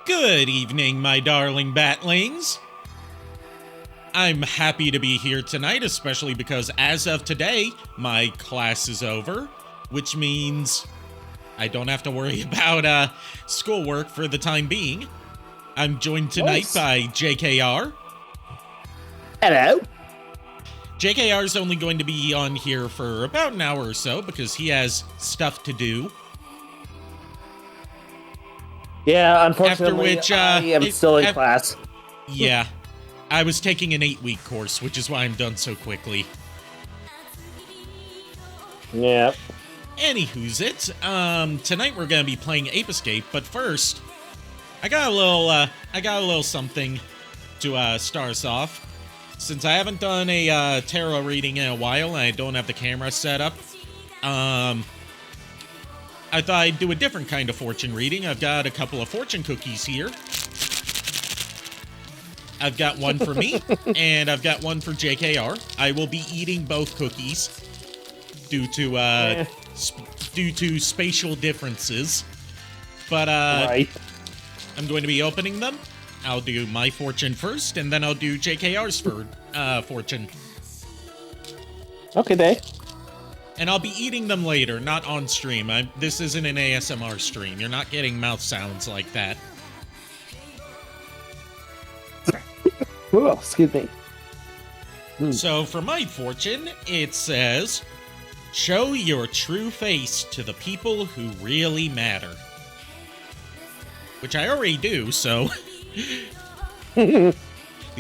Good evening, my darling batlings. I'm happy to be here tonight, especially because as of today, my class is over, which means I don't have to worry about schoolwork for the time being. I'm joined tonight by JKR. Hello. JKR is only going to be on here for about an hour or so because he has stuff to do. Yeah, unfortunately, After which, I am still in class. Yeah, I was taking an 8-week course, which is why I'm done so quickly. Yep. Anywho's it. Tonight we're gonna be playing Ape Escape, but first, I got a little something to start us off. Since I haven't done a tarot reading in a while and I don't have the camera set up, I thought I'd do a different kind of fortune reading. I've got a couple of fortune cookies here. I've got one for me, and I've got one for JKR. I will be eating both cookies due to spatial differences. But Right. I'm going to be opening them. I'll do my fortune first, and then I'll do JKR's fortune. Okay, then. And I'll be eating them later, not on stream. This isn't an ASMR stream. You're not getting mouth sounds like that. Ooh, excuse me. So for my fortune, it says, show your true face to the people who really matter. Which I already do, so... The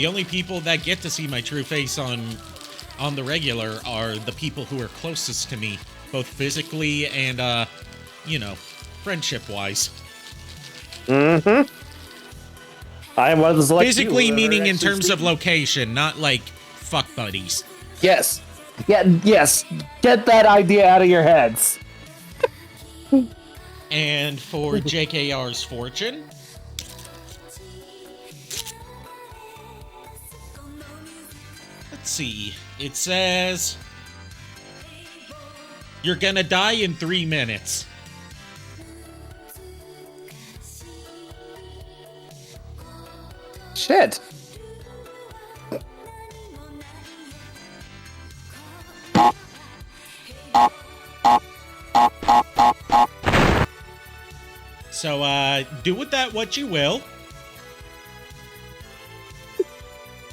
only people that get to see my true face on the regular are the people who are closest to me, both physically and, friendship-wise. Mm-hmm. I am one of the select Physically few meaning that in actually terms speak. of location, not like fuck buddies. Yes. Yeah, yes. Get that idea out of your heads. And for JKR's fortune, let's see. It says, you're gonna die in 3 minutes. Shit. So, do with that what you will.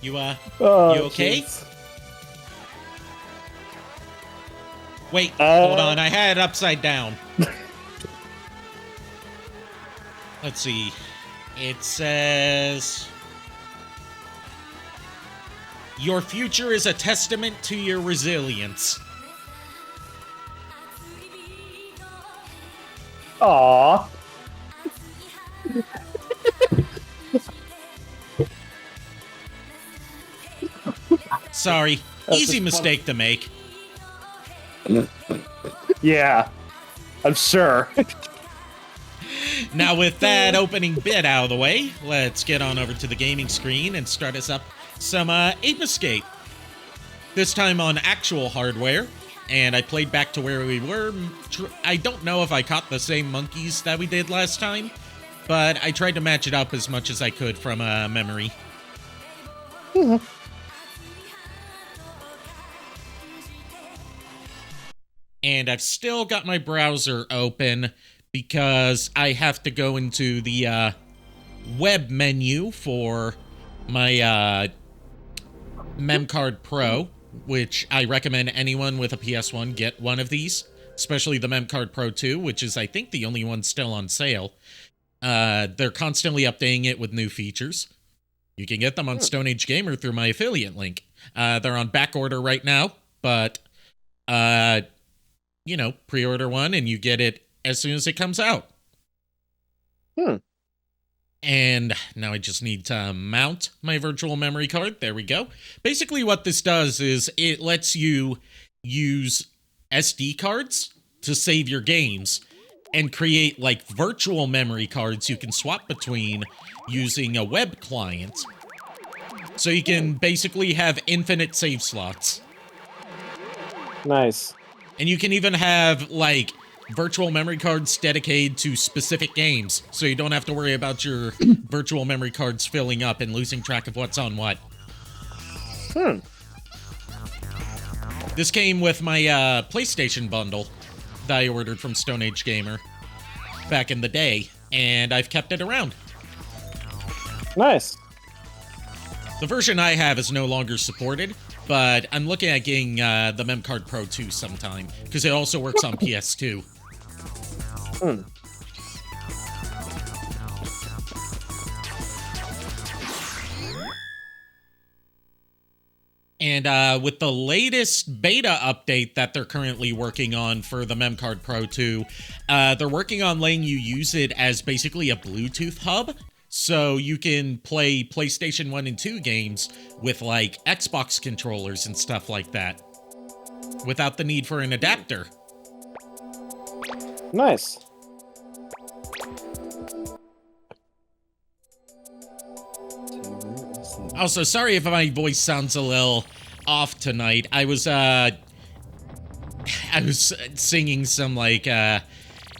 You okay? Jeez. Wait, hold on. I had it upside down. Let's see. It says, your future is a testament to your resilience. Aww. Sorry, That's easy just mistake to make. Yeah. I'm sure. Now with that opening bit out of the way, let's get on over to the gaming screen and start us up some Ape Escape. This time on actual hardware, and I played back to where we were. I don't know if I caught the same monkeys that we did last time, but I tried to match it up as much as I could from memory. And I've still got my browser open because I have to go into the web menu for my MemCard Pro, which I recommend anyone with a PS1 get one of these, especially the MemCard Pro 2, which is, I think, the only one still on sale. They're constantly updating it with new features. You can get them on Stone Age Gamer through my affiliate link. They're on back order right now, but, pre-order one and you get it as soon as it comes out. And now I just need to mount my virtual memory card. There we go. Basically what this does is it lets you use SD cards to save your games and create like virtual memory cards you can swap between using a web client. So you can basically have infinite save slots. Nice. And you can even have like virtual memory cards dedicated to specific games, so you don't have to worry about your virtual memory cards filling up and losing track of what's on what. This came with my PlayStation bundle that I ordered from Stone Age Gamer back in the day, and I've kept it around. Nice. The version I have is no longer supported, but I'm looking at getting the Memcard Pro 2 sometime, because it also works on PS2. And with the latest beta update that they're currently working on for the Memcard Pro 2, they're working on letting you use it as basically a Bluetooth hub. So you can play PlayStation 1 and 2 games with, like, Xbox controllers and stuff like that, without the need for an adapter. Nice. Also, sorry if my voice sounds a little off tonight. I was singing some, like,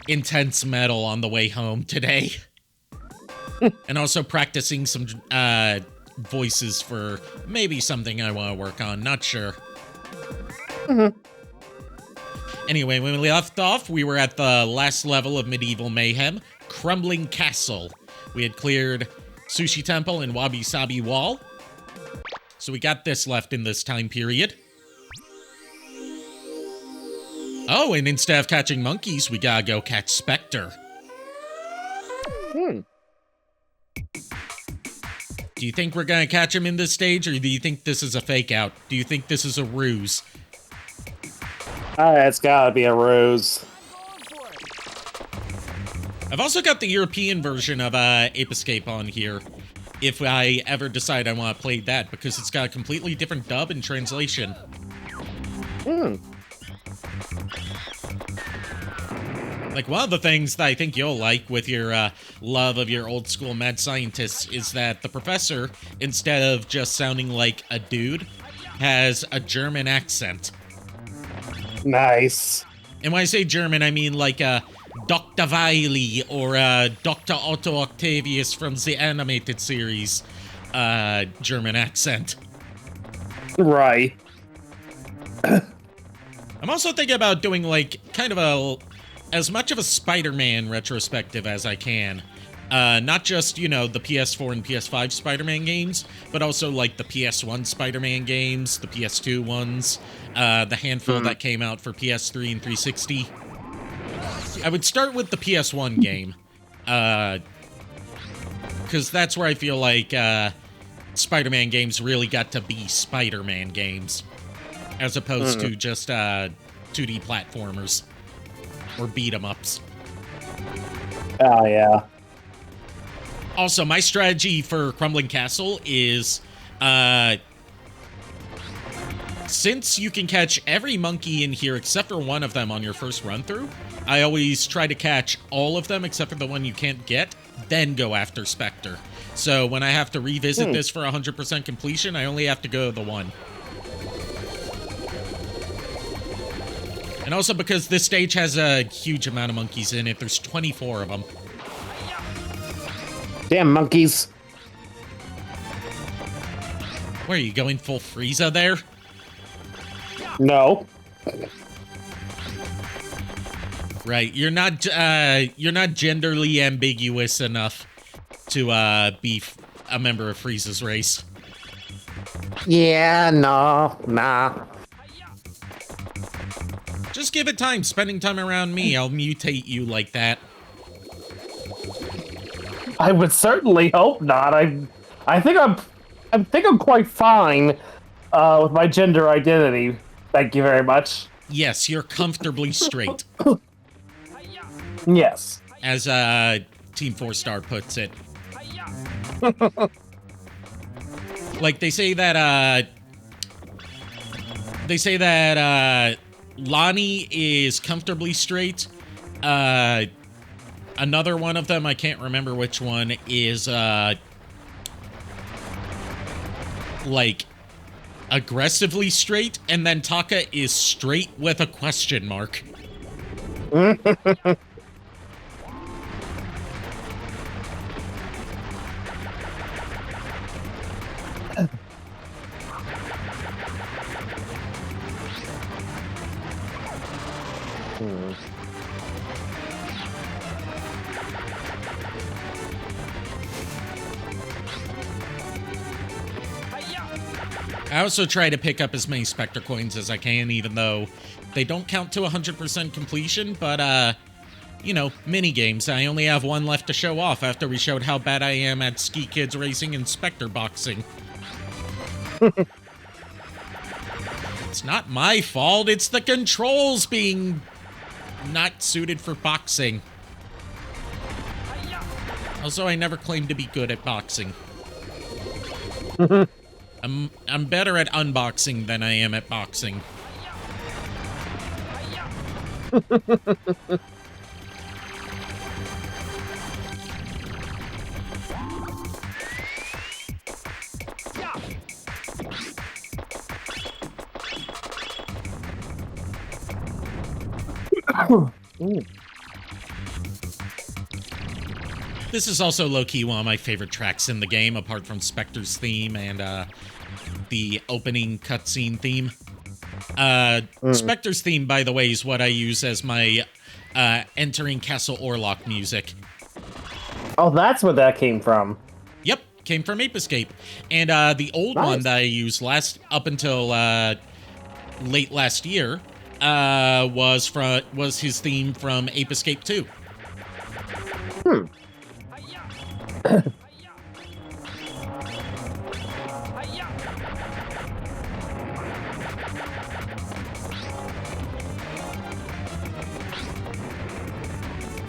intense metal on the way home today. And also practicing some voices for maybe something I want to work on. Not sure. Anyway, when we left off, we were at the last level of Medieval Mayhem, Crumbling Castle. We had cleared Sushi Temple and Wabi Sabi Wall. So we got this left in this time period. Oh, and instead of catching monkeys, we gotta go catch Spectre. Do you think we're gonna catch him in this stage, or do you think this is a fake out? Do you think this is a ruse? It's gotta be a ruse. I've also got the European version of Ape Escape on here, if I ever decide I want to play that, because it's got a completely different dub and translation. Like, one of the things that I think you'll like with your love of your old school mad scientists is that the professor, instead of just sounding like a dude, has a German accent. Nice. And when I say German, I mean like Dr. Wily or Dr. Otto Octavius from the animated series German accent. Right. I'm also thinking about doing, like, kind of as much of a Spider-Man retrospective as I can. Not just, you know, the PS4 and PS5 Spider-Man games, but also, like, the PS1 Spider-Man games, the PS2 ones, the handful that came out for PS3 and 360. I would start with the PS1 game, because that's where I feel like Spider-Man games really got to be Spider-Man games, as opposed to just 2D platformers or beat-em-ups. Oh, yeah. Also, my strategy for Crumbling Castle is, since you can catch every monkey in here except for one of them on your first run-through, I always try to catch all of them except for the one you can't get, then go after Spectre. So when I have to revisit this for 100% completion, I only have to go to the one. And also because this stage has a huge amount of monkeys in it, there's 24 of them. Damn monkeys. Where are you going, full Frieza there? No. Right, you're not genderly ambiguous enough to be a member of Frieza's race. Yeah, no, nah. Just give it time. Spending time around me, I'll mutate you like that. I would certainly hope not. I think I'm quite fine with my gender identity. Thank you very much. Yes, you're comfortably straight. Yes. As Team 4-Star puts it. Like, they say that Lonnie is comfortably straight. Another one of them, I can't remember which one, is like aggressively straight, and then Taka is straight with a question mark. I also try to pick up as many Spectre coins as I can, even though they don't count to 100% completion, but, you know, mini games. I only have one left to show off after we showed how bad I am at Ski Kids Racing and Spectre Boxing. It's not my fault, it's the controls being not suited for boxing. Also, I never claimed to be good at boxing. I'm better at unboxing than I am at boxing. This is also low-key one of my favorite tracks in the game, apart from Spectre's theme and the opening cutscene theme. Spectre's theme, by the way, is what I use as my entering Castle Orlok music. Oh, that's where that came from. Yep, came from Ape Escape. And the old one that I used up until late last year was his theme from Ape Escape 2.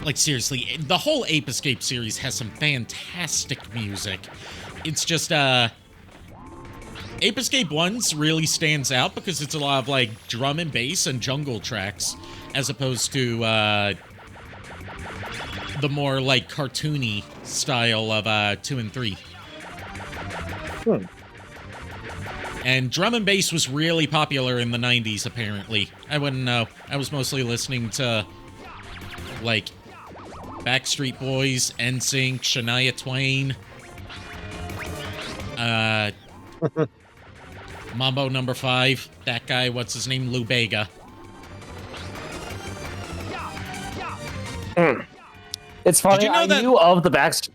Like, seriously, the whole Ape Escape series has some fantastic music. It's just, Ape Escape 1 really stands out because it's a lot of, like, drum and bass and jungle tracks, as opposed to, the more, like, cartoony style of, 2 and 3. And drum and bass was really popular in the 90s, apparently. I wouldn't know. I was mostly listening to, like, Backstreet Boys, NSYNC, Shania Twain, Mambo No. 5, that guy, what's his name, Lou Bega. It's funny, Did you know I that, knew of the Backstreet...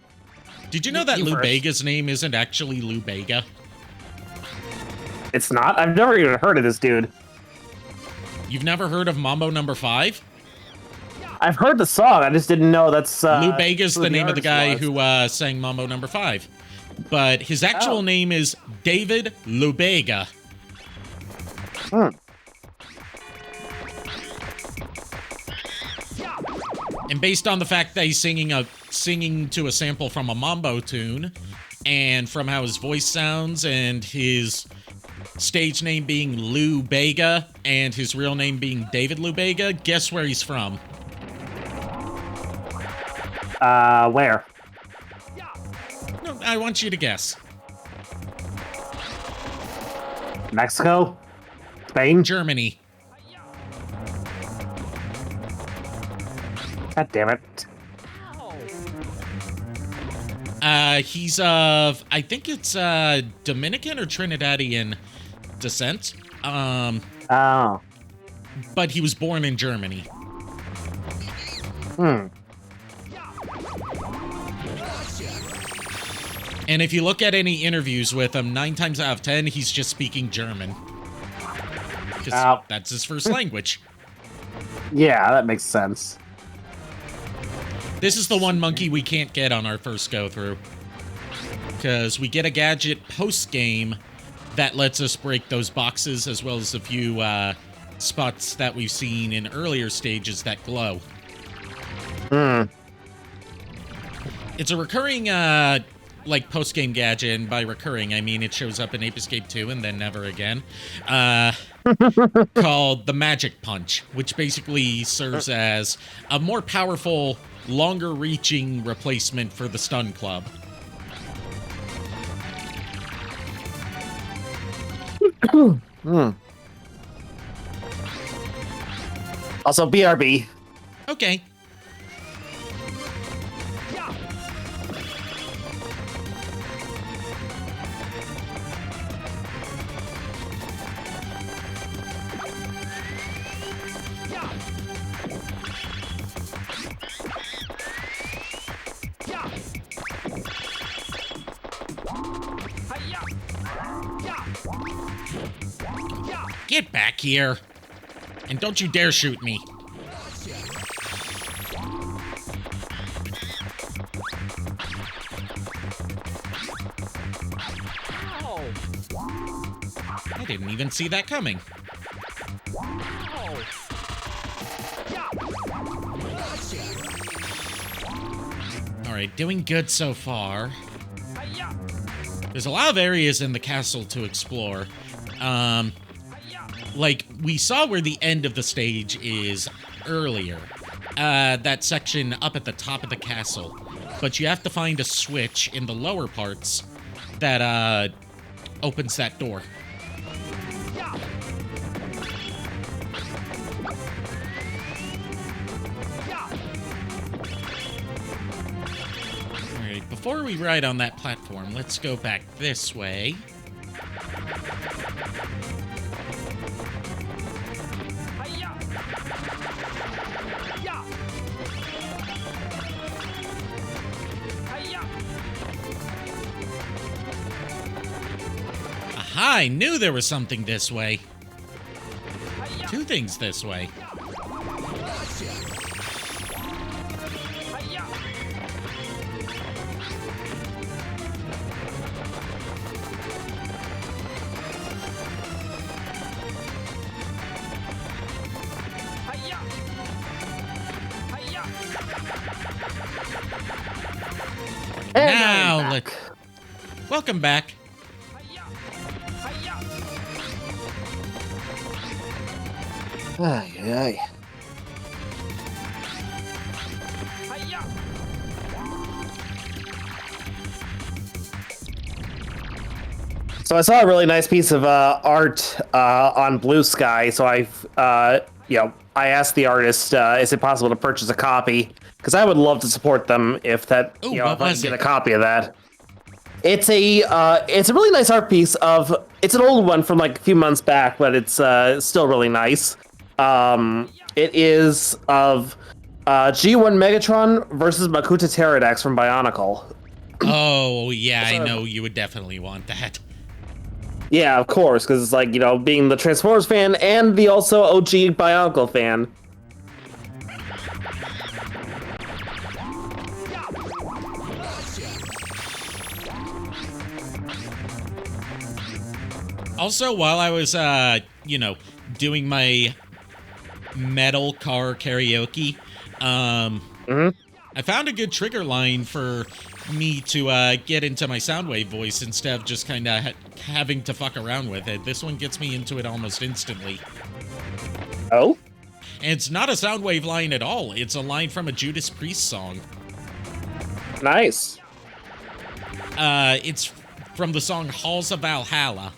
Did you know that Lou Bega's name isn't actually Lou Bega? It's not? I've never even heard of this dude. You've never heard of Mambo No. 5? I've heard the song, I just didn't know that's... Lou Bega's the name of the guy who sang Mambo No. 5. But his actual name is David Lou Bega. And based on the fact that he's singing to a sample from a mambo tune, and from how his voice sounds, and his stage name being Lou Bega, and his real name being David Lou Bega, guess where he's from? Where? No, I want you to guess. Mexico? Spain? Germany. God damn it. He's of, I think it's, Dominican or Trinidadian descent. Oh. But he was born in Germany. And if you look at any interviews with him, 9 times out of 10, he's just speaking German. Because that's his first language. Yeah, that makes sense. This is the one monkey we can't get on our first go-through. Because we get a gadget post-game that lets us break those boxes, as well as a few spots that we've seen in earlier stages that glow. It's a recurring, like, post-game gadget, and by recurring, I mean it shows up in Ape Escape 2 and then never again, called the Magic Punch, which basically serves as a more powerful, longer-reaching replacement for the Stun Club. Also, BRB. Okay. Get back here. And don't you dare shoot me. I didn't even see that coming. Alright, doing good so far. There's a lot of areas in the castle to explore. Like, we saw where the end of the stage is earlier. That section up at the top of the castle. But you have to find a switch in the lower parts that, opens that door. Alright, before we ride on that platform, let's go back this way. Aha, I knew there was something this way. Two things this way. Now, welcome back. Ay, ay. So I saw a really nice piece of art on Blue Sky. So I asked the artist, is it possible to purchase a copy? Because I would love to support them if that, Ooh, if I could get it? a copy of that. It's a really nice art piece of. It's an old one from like a few months back, but it's still really nice. It is of G1 Megatron versus Makuta Pterodax from Bionicle. Oh, yeah, I know you would definitely want that. Yeah, of course, because it's like, being the Transformers fan and the also OG Bionicle fan. Also, while I was, doing my metal car karaoke, I found a good trigger line for me to get into my Soundwave voice instead of just kind of having to fuck around with it. This one gets me into it almost instantly. Oh? And it's not a Soundwave line at all. It's a line from a Judas Priest song. Nice. It's from the song Halls of Valhalla.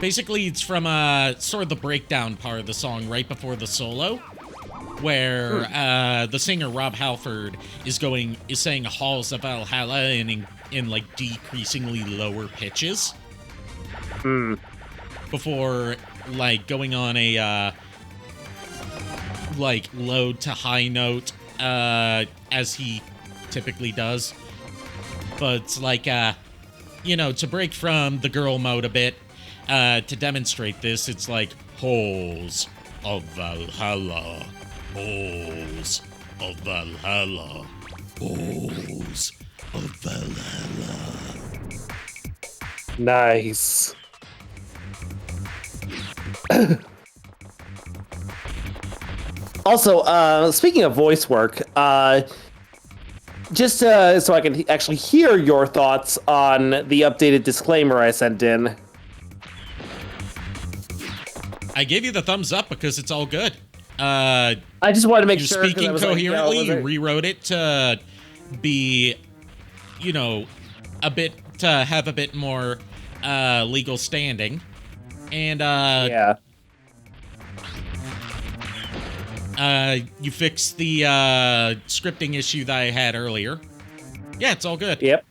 Basically, it's from sort of the breakdown part of the song right before the solo, where the singer Rob Halford is saying Halls of Valhalla in like decreasingly lower pitches. Before like going on a like low to high note as he typically does. But it's like to break from the girl mode a bit. To demonstrate this, it's like Halls of Valhalla, Halls of Valhalla, Halls of Valhalla. Nice. Also, speaking of voice work, just so I can actually hear your thoughts on the updated disclaimer I sent in. I gave you the thumbs up because it's all good. I just wanted to make sure. You're speaking coherently. You rewrote it to be, a bit to have a bit more legal standing. And Yeah. You fixed the scripting issue that I had earlier. Yeah, it's all good. Yep.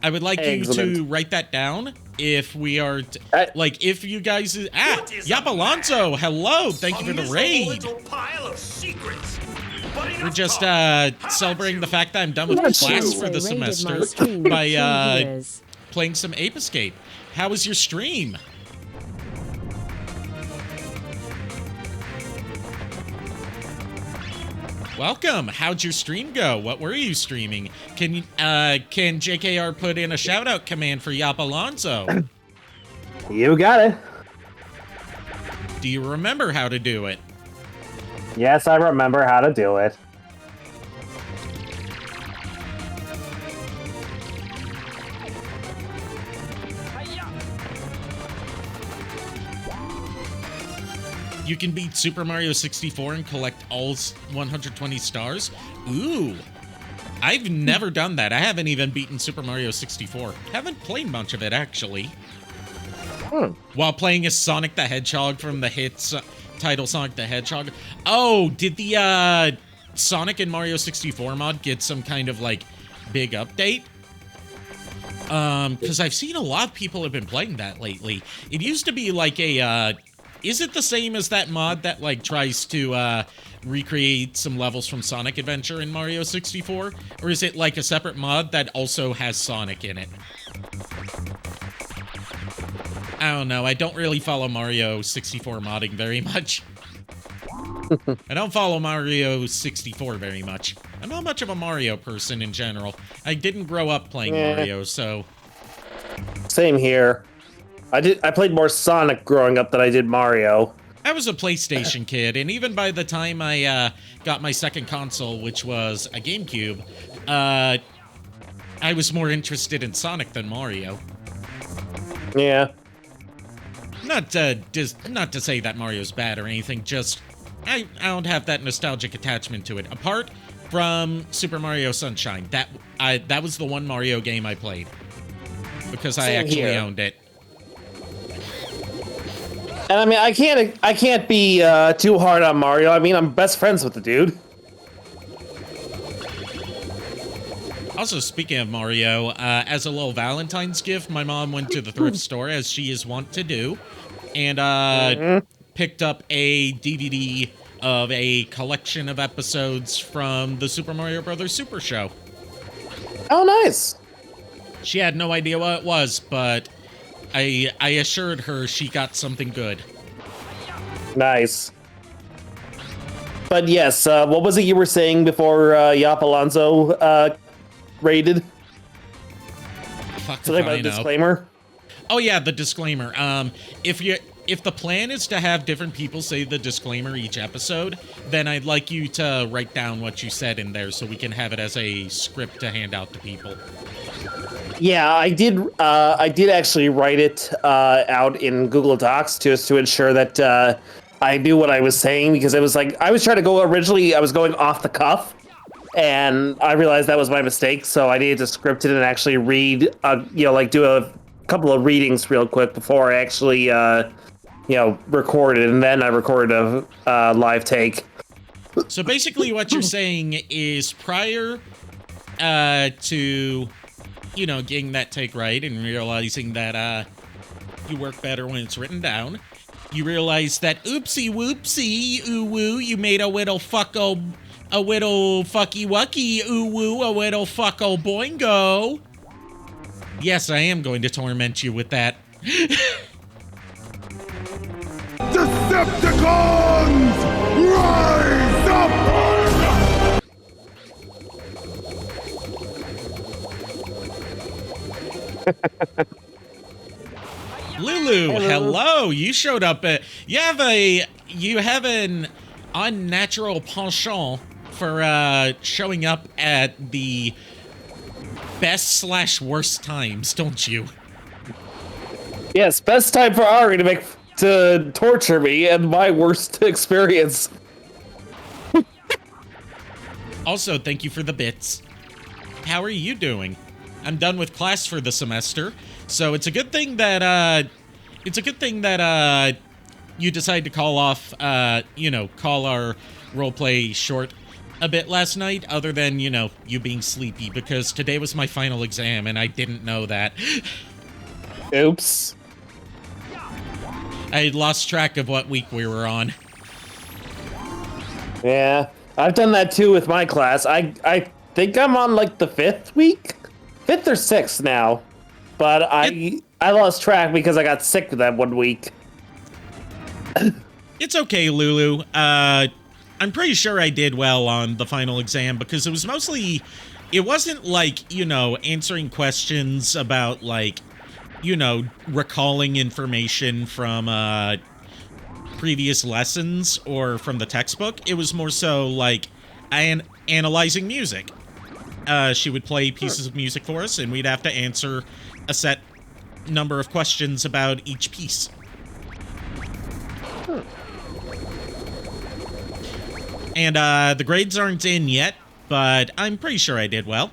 I would like Excellent. you to write that down if we are, like, if you guys... Yap Alonso, hello! Thank you for the raid! We're just celebrating the fact that I'm done with class for the semester by playing some Ape Escape. How was your stream? Welcome. How'd your stream go? What were you streaming? Can JKR put in a shout out command for Yap Alonso? You got it. Do you remember how to do it? Yes, I remember how to do it. You can beat Super Mario 64 and collect all 120 stars? Ooh. I've never done that. I haven't even beaten Super Mario 64. Haven't played much of it, actually. While playing as Sonic the Hedgehog from the hit title Sonic the Hedgehog. Oh, did the Sonic and Mario 64 mod get some kind of, like, big update? Because I've seen a lot of people have been playing that lately. It used to be like a, is it the same as that mod that, like, tries to, recreate some levels from Sonic Adventure in Mario 64? Or is it, like, a separate mod that also has Sonic in it? I don't know. I don't really follow Mario 64 modding very much. I don't follow Mario 64 very much. I'm not much of a Mario person in general. I didn't grow up playing Mario, so... Same here. I played more Sonic growing up than I did Mario. I was a PlayStation kid, and even by the time I got my second console, which was a GameCube, I was more interested in Sonic than Mario. Yeah. Not to say that Mario's bad or anything, just I don't have that nostalgic attachment to it. Apart from Super Mario Sunshine, that was the one Mario game I played because I actually owned it. And I mean, I can't be too hard on Mario. I mean, I'm best friends with the dude. Also, speaking of Mario, as a little Valentine's gift, my mom went to the thrift store, as she is wont to do, and picked up a DVD of a collection of episodes from the Super Mario Bros. Super Show. Oh, nice. She had no idea what it was, but I assured her she got something good. Nice. But yes, what was it you were saying before Yap Alonso raided? Fuck Something about a disclaimer? Oh yeah, the disclaimer. If the plan is to have different people say the disclaimer each episode, then I'd like you to write down what you said in there so we can have it as a script to hand out to people. Yeah, I did actually write it out in Google Docs just to ensure that I knew what I was saying, because it was like I was trying to go originally. I was going off the cuff, and I realized that was my mistake. So I needed to script it and actually read, like do a couple of readings real quick before I actually, recorded, and then I recorded a live take. So basically, what you're saying is prior to, getting that take right and realizing that you work better when it's written down, you realize that oopsie whoopsie ooh woo, you made a whittle fucko fucky wucky ooh woo, a whittle fucko boingo. Yes, I am going to torment you with that. Decepticons, rise up! Lulu, hello. You showed up. You have an unnatural penchant for showing up at the best/worst times, don't you? Yes, best time for Ari to torture me, and my worst experience. Also, thank you for the bits. How are you doing? I'm done with class for the semester. So it's a good thing that you decide to call off, call our roleplay short a bit last night, other than, you being sleepy, because today was my final exam and I didn't know that. Oops. I had lost track of what week we were on. Yeah, I've done that too with my class. I think I'm on like the 5th week? 5th or 6th now. But I lost track because I got sick that one week. It's okay, Lulu. I'm pretty sure I did well on the final exam because it was mostly, it wasn't like, answering questions about like, recalling information from previous lessons or from the textbook. It was more so like analyzing music. She would play pieces of music for us and we'd have to answer a set number of questions about each piece. And the grades aren't in yet, but I'm pretty sure I did well.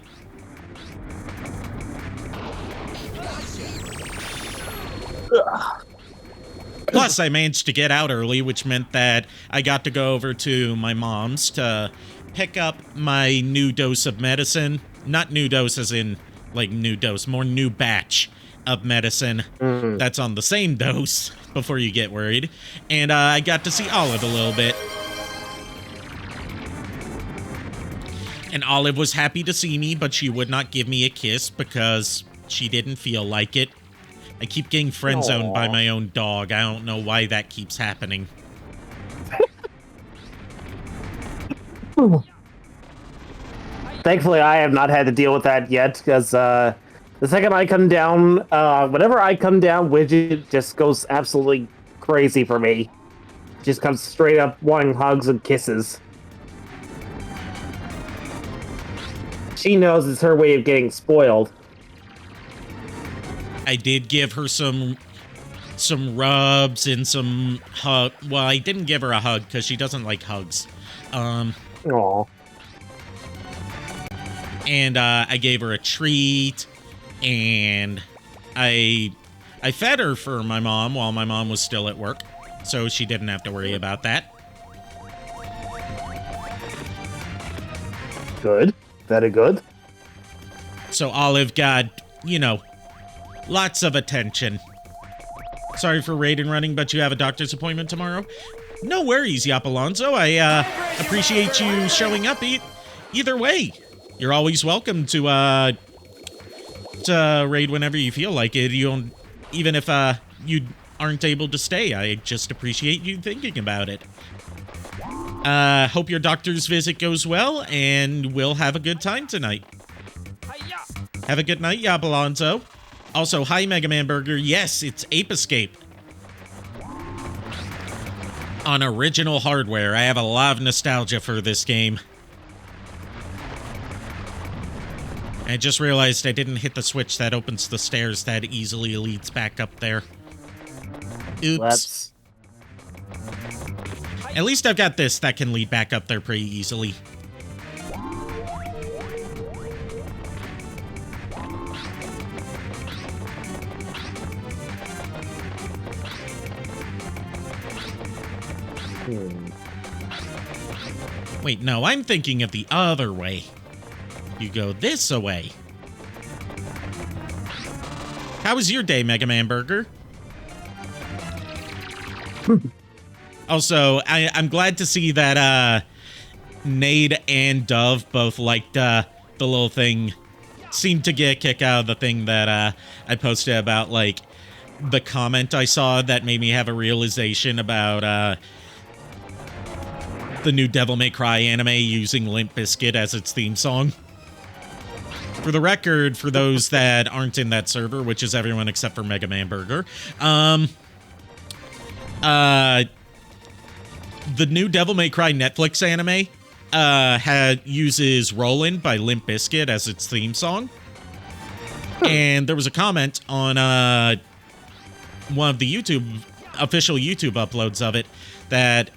Plus, I managed to get out early, which meant that I got to go over to my mom's to pick up my new dose of medicine. Not new dose as in, like, new dose, more new batch of medicine that's on the same dose before you get worried. And I got to see Olive a little bit. And Olive was happy to see me, but she would not give me a kiss because she didn't feel like it. I keep getting friend-zoned by my own dog. I don't know why that keeps happening. Thankfully, I have not had to deal with that yet, because the second I come down, whenever I come down, Widget just goes absolutely crazy for me. Just comes straight up wanting hugs and kisses. She knows it's her way of getting spoiled. I did give her some rubs and some hug. Well, I didn't give her a hug because she doesn't like hugs. Aww. And I gave her a treat, and I fed her for my mom while my mom was still at work, so she didn't have to worry about that. Good. Very good. So Olive got, lots of attention. Sorry for raid and running, but you have a doctor's appointment tomorrow? No worries, Yap Alonso. I appreciate you showing up. Either way, you're always welcome to raid whenever you feel like it. You don't, even if you aren't able to stay, I just appreciate you thinking about it. Hope your doctor's visit goes well, and we'll have a good time tonight. Have a good night, Yap Alonso. Also, hi, Mega Man Burger. Yes, it's Ape Escape. On original hardware. I have a lot of nostalgia for this game. I just realized I didn't hit the switch that opens the stairs that easily leads back up there. Oops. At least I've got this that can lead back up there pretty easily. Wait, no, I'm thinking of the other way. You go this way. How was your day, Mega Man Burger? Also, I'm glad to see that Nade and Dove both liked the little thing. Seemed to get a kick out of the thing that I posted about, like, the comment I saw that made me have a realization about the new Devil May Cry anime using Limp Bizkit as its theme song. For the record, for those that aren't in that server, which is everyone except for Mega Man Burger, the new Devil May Cry Netflix anime uses Rollin' by Limp Bizkit as its theme song. And there was a comment on one of the official YouTube uploads of it that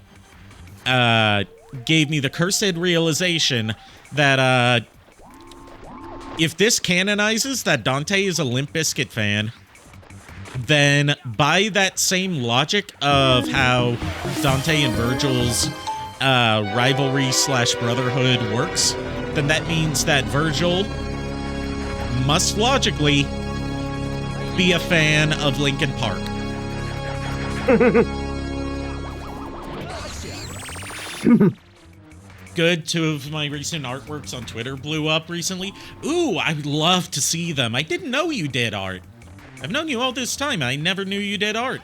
gave me the cursed realization that if this canonizes that Dante is a Limp Bizkit fan, then by that same logic of how Dante and Virgil's rivalry/brotherhood works, then that means that Virgil must logically be a fan of Linkin Park. Good. 2 of my recent artworks on Twitter blew up recently. Ooh, I would love to see them. I didn't know you did art. I've known you all this time. I never knew you did art.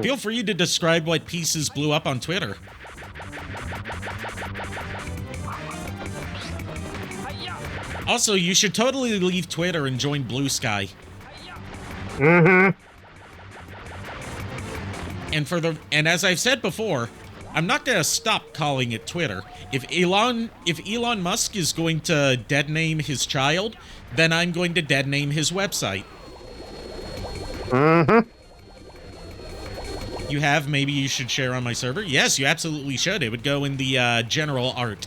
Feel free to describe what pieces blew up on Twitter. Also, you should totally leave Twitter and join Blue Sky. Mm-hmm. And as I've said before, I'm not gonna stop calling it Twitter. If Elon Musk is going to dead name his child, then I'm going to dead name his website. Mm-hmm. Maybe you should share on my server? Yes, you absolutely should. It would go in the general art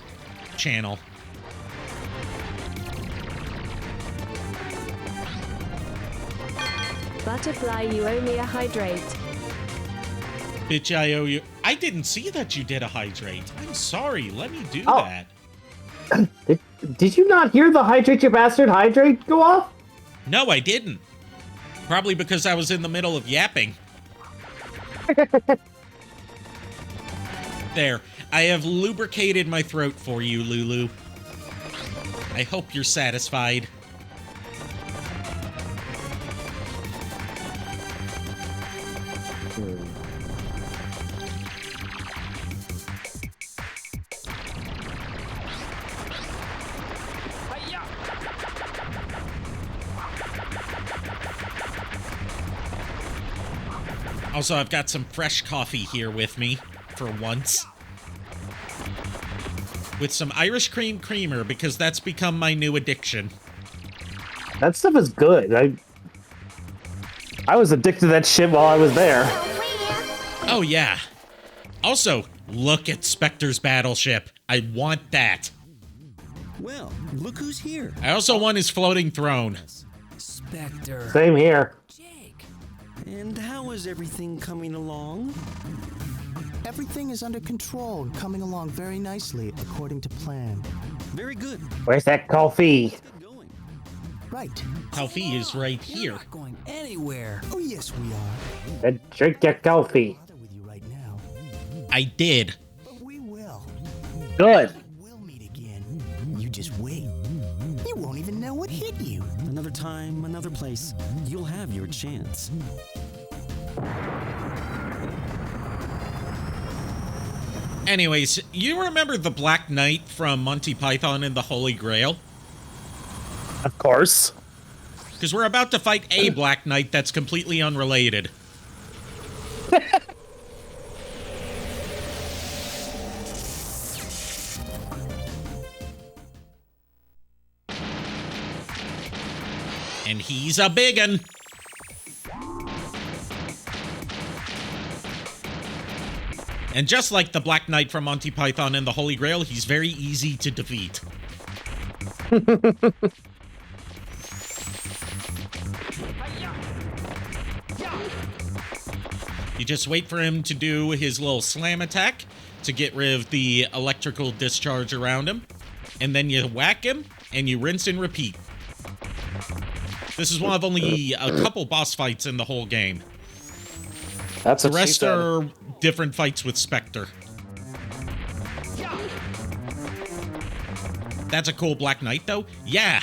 channel. Butterfly, you owe me a hydrate. Bitch, I owe you. I didn't see that you did a hydrate. I'm sorry. Let me do Oh. that. Did you not hear the hydrate, you bastard, hydrate go off? No, I didn't. Probably because I was in the middle of yapping. There. I have lubricated my throat for you, Lulu. I hope you're satisfied. Also, I've got some fresh coffee here with me, for once. With some Irish cream creamer, because that's become my new addiction. That stuff is good. I was addicted to that shit while I was there. Oh, yeah. Also, look at Spectre's battleship. I want that. Well, look who's here. I also want his floating throne. Spectre. Same here. Jake. And how is everything coming along? Everything is under control and coming along very nicely according to plan. Very good. Where's that coffee? Good going. Right. Coffee is right We're here. not going anywhere. Oh, yes, we are. Then drink your coffee. Bother with you right now. I did. But we will. Good. We'll meet again. You just wait. You won't even know what hit you. Another time, another place. You'll have your chance. Anyways, you remember the Black Knight from Monty Python and the Holy Grail? Of course. Because we're about to fight a Black Knight that's completely unrelated. And he's a biggin'. And just like the Black Knight from Monty Python and the Holy Grail, he's very easy to defeat. You just wait for him to do his little slam attack to get rid of the electrical discharge around him. And then you whack him, and you rinse and repeat. This is one of only a couple boss fights in the whole game. That's The what she rest said. are different fights with Spectre. That's a cool Black Knight, though. Yeah.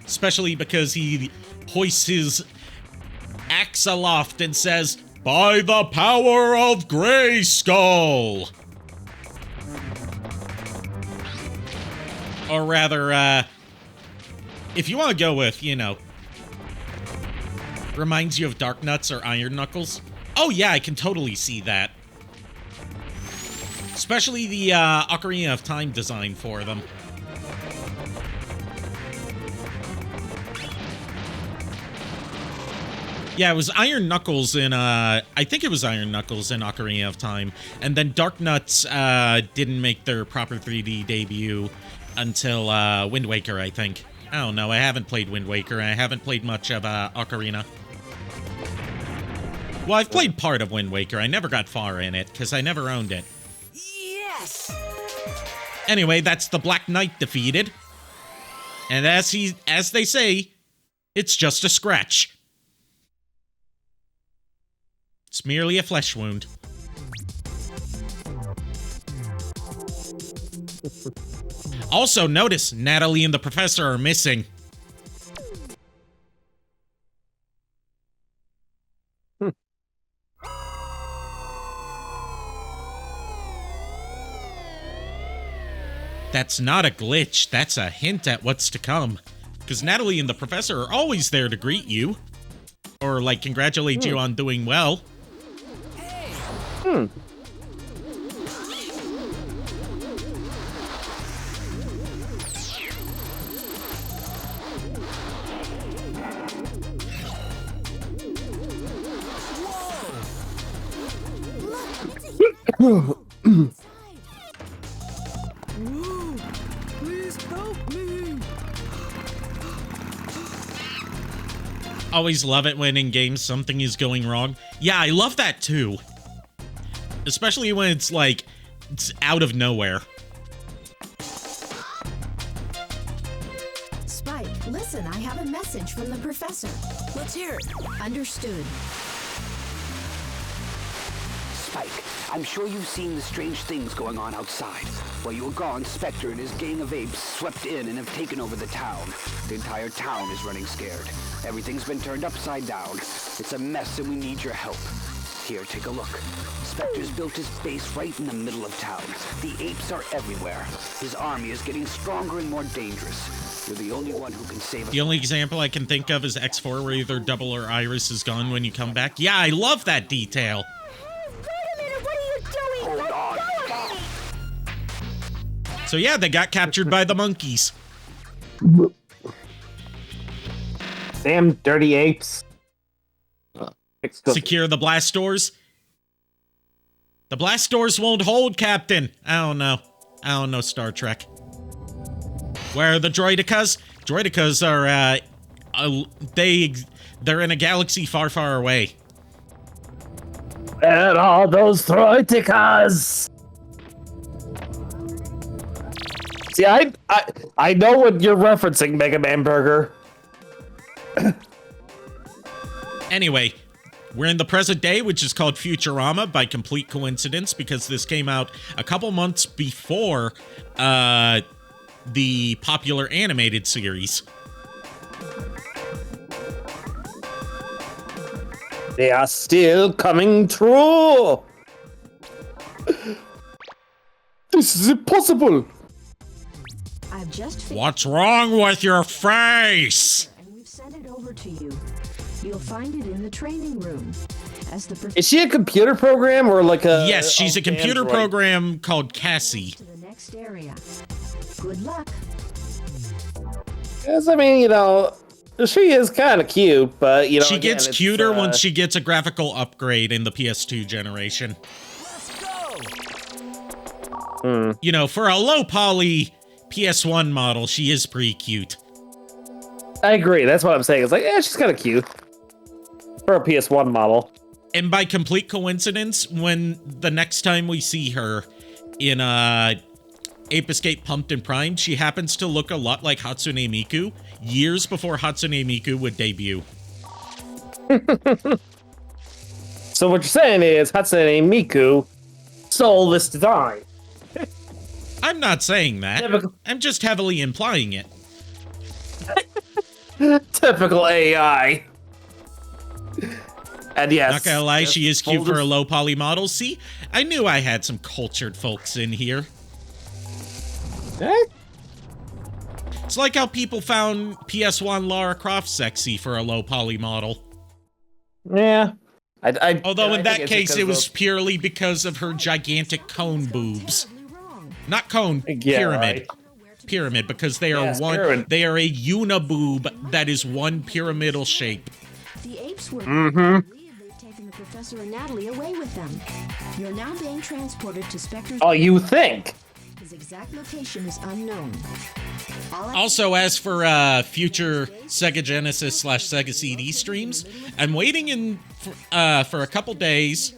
Especially because he hoists his axe aloft and says, "By the power of Grayskull!" Or rather, if you want to go with, you know, reminds you of Dark Nuts or Iron Knuckles. Oh yeah, I can totally see that. Especially the Ocarina of Time design for them. Yeah, it was Iron Knuckles in, I think it was Iron Knuckles in Ocarina of Time. And then Dark Nuts, didn't make their proper 3D debut until, Wind Waker, I think. I don't know, I haven't played Wind Waker, I haven't played much of, Ocarina. Well, I've played part of Wind Waker, I never got far in it, because I never owned it. Yes! Anyway, that's the Black Knight defeated. And as they say, it's just a scratch. It's merely a flesh wound. Also, notice Natalie and the professor are missing. That's not a glitch, that's a hint at what's to come. Because Natalie and the professor are always there to greet you. Or, like, congratulate you on doing well. Please help me! Always love it when in games something is going wrong. Yeah, I love that too. Especially when it's like, it's out of nowhere. Spike, listen, I have a message from the professor. Let's hear it. Understood. Spike, I'm sure you've seen the strange things going on outside. While you were gone, Spectre and his gang of apes swept in and have taken over the town. The entire town is running scared. Everything's been turned upside down. It's a mess and we need your help. Here, take a look. Spectre's built his base right in the middle of town. The apes are everywhere. His army is getting stronger and more dangerous. You're the only one who can save us. The only example I can think of is X4, where either Double or Iris is gone when you come back. Yeah, I love that detail. Hold on. So yeah, they got captured by the monkeys. Damn dirty apes. Secure the blast doors. The blast doors won't hold, Captain. I don't know Star Trek. Where are the droidicas? Droidicas are, they're in a galaxy far, far away. Where are those droidicas? See, I know what you're referencing, Mega Man Burger. Anyway, we're in the present day, which is called Futurama by complete coincidence, because this came out a couple months before the popular animated series. They are still coming true. This is impossible. I've just What's wrong with your face? and we've sent it over to you. You'll find it in the training room. As the Is she a computer program or like a? Yes, she's a computer Android? program called Cassie. to the next area. Good luck. Yes, I mean, she is kind of cute, but She again, gets it's, cuter once she gets a graphical upgrade in the PS2 generation. You know, for a low poly PS1 model, she is pretty cute. I agree. That's what I'm saying. It's like, she's kind of cute for a PS1 model. And by complete coincidence, when the next time we see her in Ape Escape Pumped and Primed, she happens to look a lot like Hatsune Miku, years before Hatsune Miku would debut. So what you're saying is Hatsune Miku stole this design. I'm not saying that. Typical. I'm just heavily implying it. Typical AI. And yes. Not gonna lie, she is cute for a low poly model. See, I knew I had some cultured folks in here. Eh? It's like how people found PS1 Lara Croft sexy for a low poly model. Yeah. Although in I that think it's case, because it was of- purely because of her gigantic cone boobs. Not cone, Yeah, pyramid. right. Pyramid, because they are Yes, one. pyramid. They are a uniboob that is one pyramidal shape. The ape apes were Mm-hmm. believe they've taken the professor and Natalie away with them. You're now being transported to Spectre's. Oh, you think? His exact location is unknown. Also, as for future Sega Genesis / Sega CD streams, I'm waiting for a couple days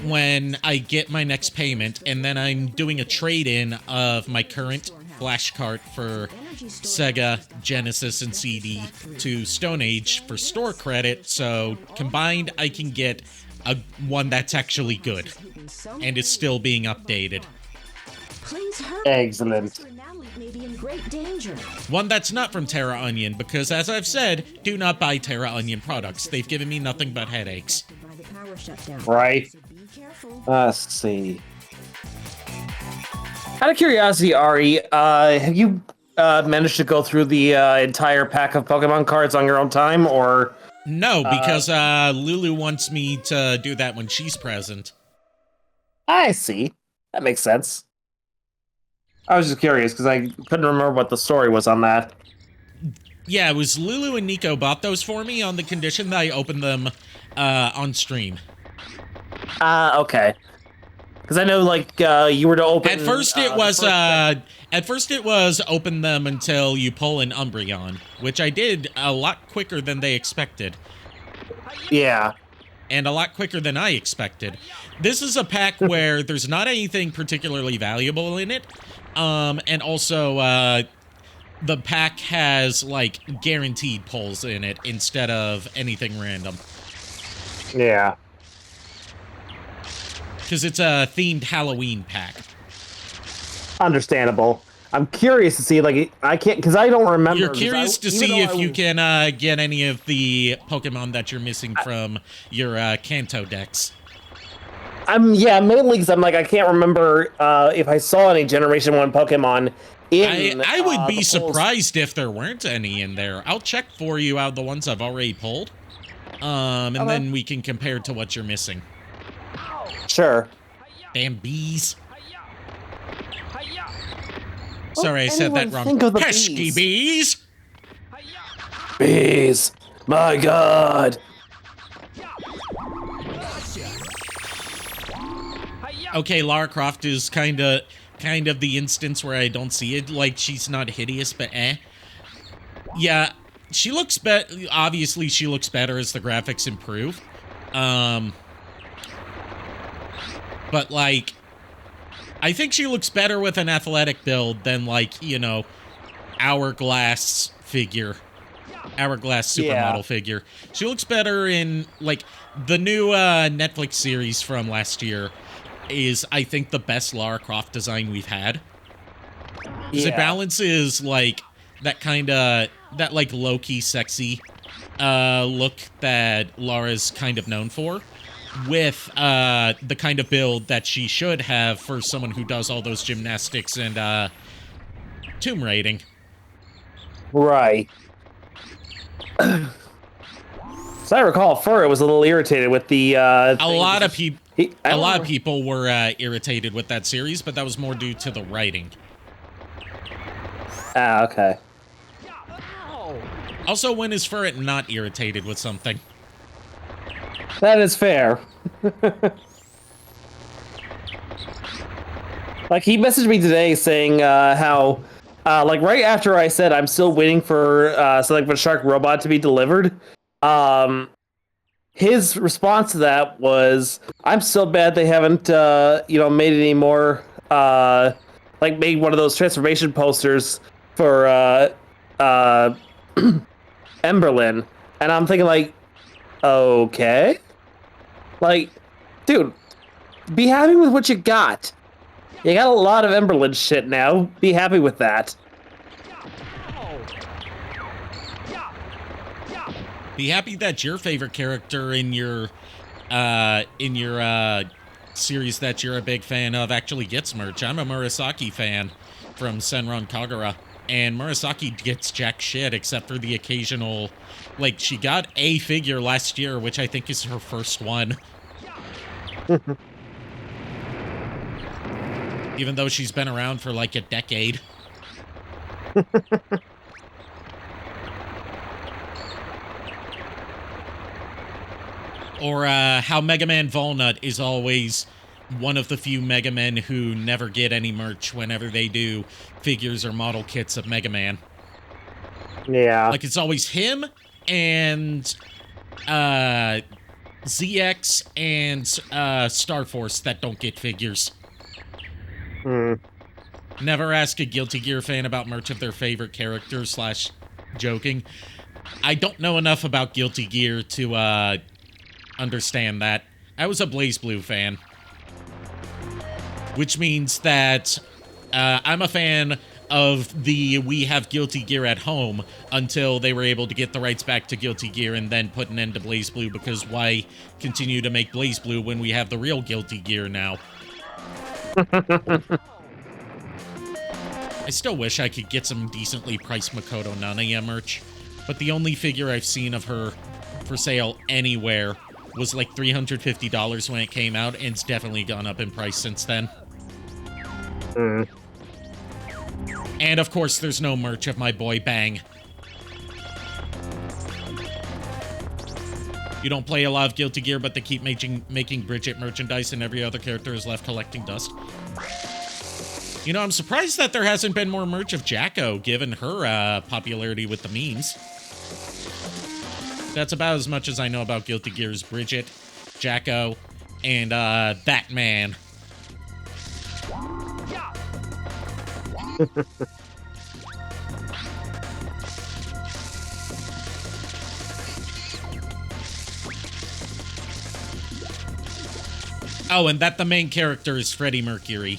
when I get my next payment, and then I'm doing a trade-in of my current flash cart for Sega Genesis and CD to Stone Age for store credit, so combined I can get one that's actually good and is still being updated. Please hurry. Excellent. Professor and Natalie may be in great danger. One that's not from Terra Onion, because as I've said, do not buy Terra Onion products. They've given me nothing but headaches. By the power shutdown. Right. So be careful. Let's see. Out of curiosity, Ari, have you managed to go through the entire pack of Pokemon cards on your own time, or? No, because Lulu wants me to do that when she's present. I see. That makes sense. I was just curious because I couldn't remember what the story was on that. Yeah, it was Lulu and Nico bought those for me on the condition that I open them on stream. Okay. Because I know, like, you were to open. At first, it was open them until you pull an Umbreon, which I did a lot quicker than they expected. Yeah. And a lot quicker than I expected. This is a pack where there's not anything particularly valuable in it. And also, the pack has, like, guaranteed pulls in it instead of anything random. Yeah. Because it's a themed Halloween pack. Understandable. I'm curious to see, like, I can't, because I don't remember. You're curious to see if you can get any of the Pokemon that you're missing from your Kanto decks. Yeah, mainly because I'm like, I can't remember if I saw any Generation 1 Pokemon in I would be the polls. surprised if there weren't any in there. I'll check for you out the ones I've already pulled. And then we can compare to what you're missing. Sure. Damn bees. Sorry, I said that wrong. Think of the Pesky bees! Bees. My God. Okay, Lara Croft is kind of the instance where I don't see it. Like, she's not hideous, but Yeah, she looks obviously she looks better as the graphics improve. But, like, I think she looks better with an athletic build than, like, you know, Hourglass supermodel figure. She looks better in, like, the new Netflix series from last year is, I think, the best Lara Croft design we've had. Because it balances, like, that like, low-key sexy look that Lara's kind of known for, with the kind of build that she should have for someone who does all those gymnastics and tomb raiding. Right. So I recall, Furret was a little irritated with the. A lot of people were irritated with that series, but that was more due to the writing. Ah, okay. Also, when is Furret not irritated with something? That is fair. Like, he messaged me today saying how, like, right after I said I'm still waiting for something for Shark Robot to be delivered, his response to that was, I'm so bad they haven't, made any more, like, made one of those transformation posters for Emberlyn. And I'm thinking, like, okay. Like, dude, be happy with what you got. You got a lot of Emberlyn shit now. Be happy with that. Be happy that your favorite character in your series that you're a big fan of actually gets merch. I'm a Murasaki fan from Senran Kagura, and Murasaki gets jack shit except for the occasional, like, she got a figure last year, which I think is her first one. Even though she's been around for like a decade. Or how Mega Man Volnut is always one of the few Mega Men who never get any merch whenever they do figures or model kits of Mega Man. Yeah. Like, it's always him and ZX and Star Force that don't get figures. Never ask a Guilty Gear fan about merch of their favorite character / joking. I don't know enough about Guilty Gear to understand that. I was a BlazBlue fan. Which means that I'm a fan of the We Have Guilty Gear at Home until they were able to get the rights back to Guilty Gear and then put an end to BlazBlue, because why continue to make BlazBlue when we have the real Guilty Gear now? I still wish I could get some decently priced Makoto Nanaya merch, but the only figure I've seen of her for sale anywhere was like $350 when it came out, and it's definitely gone up in price since then. And of course, there's no merch of my boy Bang. You don't play a lot of Guilty Gear, but they keep making Bridget merchandise and every other character is left collecting dust. You know, I'm surprised that there hasn't been more merch of Jacko, given her popularity with the memes. That's about as much as I know about Guilty Gear's Bridget, Jacko, and Batman. Oh, and that the main character is Freddie Mercury.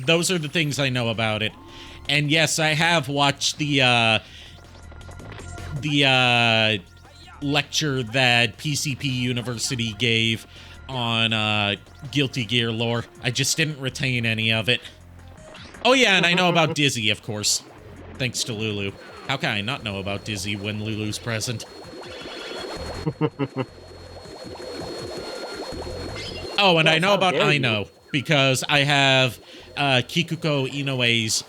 Those are the things I know about it. And yes, I have watched the lecture that PCP University gave on Guilty Gear lore. I just didn't retain any of it. Oh yeah, and I know about Dizzy, of course. Thanks to Lulu. How can I not know about Dizzy when Lulu's present? Oh, and I know about Aino, because I have Kikuko Inoue's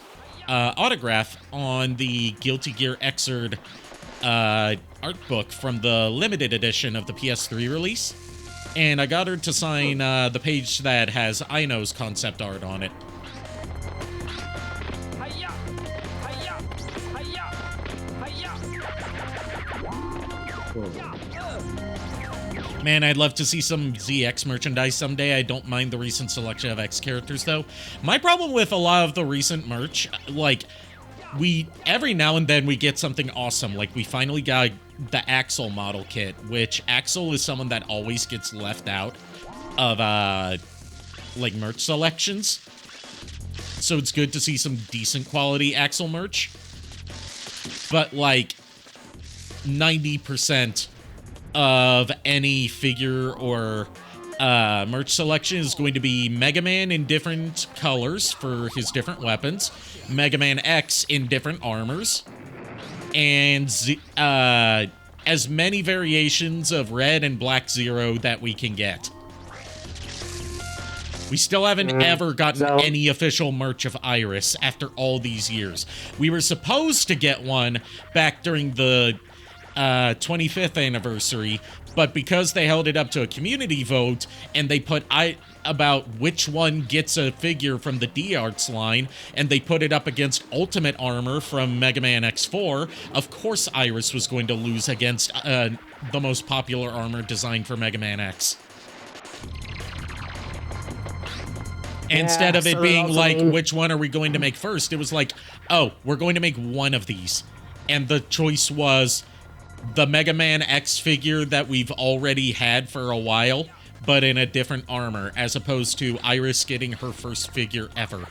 autograph on the Guilty Gear Xrd art book from the limited edition of the PS3 release. And I got her to sign the page that has Aino's concept art on it. Man, I'd love to see some ZX merchandise someday. I don't mind the recent selection of X characters, though. My problem with a lot of the recent merch, like, every now and then we get something awesome. Like, we finally got the Axel model kit, which Axel is someone that always gets left out of, like, merch selections. So it's good to see some decent quality Axel merch. But, like, 90% of any figure or merch selection is going to be Mega Man in different colors for his different weapons, Mega Man X in different armors, and as many variations of Red and Black Zero that we can get. We still haven't ever gotten any official merch of Iris after all these years. We were supposed to get one back during the 25th anniversary, but because they held it up to a community vote and they put about which one gets a figure from the D-Arts line, and they put it up against Ultimate Armor from Mega Man X4, of course Iris was going to lose against the most popular armor designed for Mega Man X. Instead of it being like, which one are we going to make first? It was like, oh, we're going to make one of these. And the choice was the Mega Man X figure that we've already had for a while, but in a different armor, as opposed to Iris getting her first figure ever.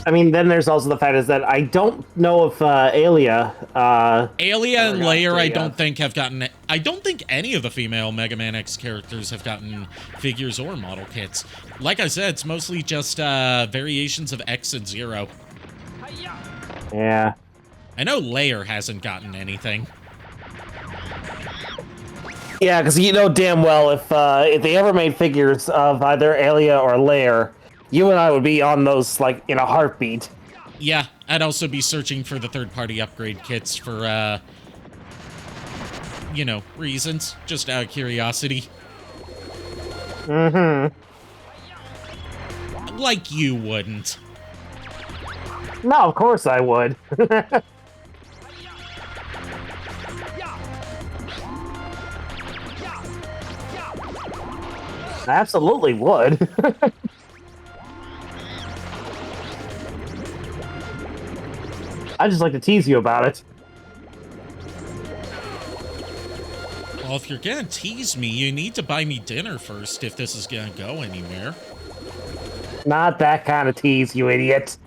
I mean, then there's also the fact is that I don't know if Alia and Layer, I don't think have gotten... I don't think any of the female Mega Man X characters have gotten figures or model kits. Like I said, it's mostly just variations of X and Zero. Yeah. I know Layer hasn't gotten anything. Yeah, because you know damn well if they ever made figures of either Alia or Lair, you and I would be on those, like, in a heartbeat. Yeah, I'd also be searching for the third-party upgrade kits for, you know, reasons. Just out of curiosity. Mm-hmm. Like you wouldn't. No, of course I would. I absolutely would. I just like to tease you about it. Well, if you're gonna tease me, you need to buy me dinner first if this is gonna go anywhere. Not that kind of tease, you idiot.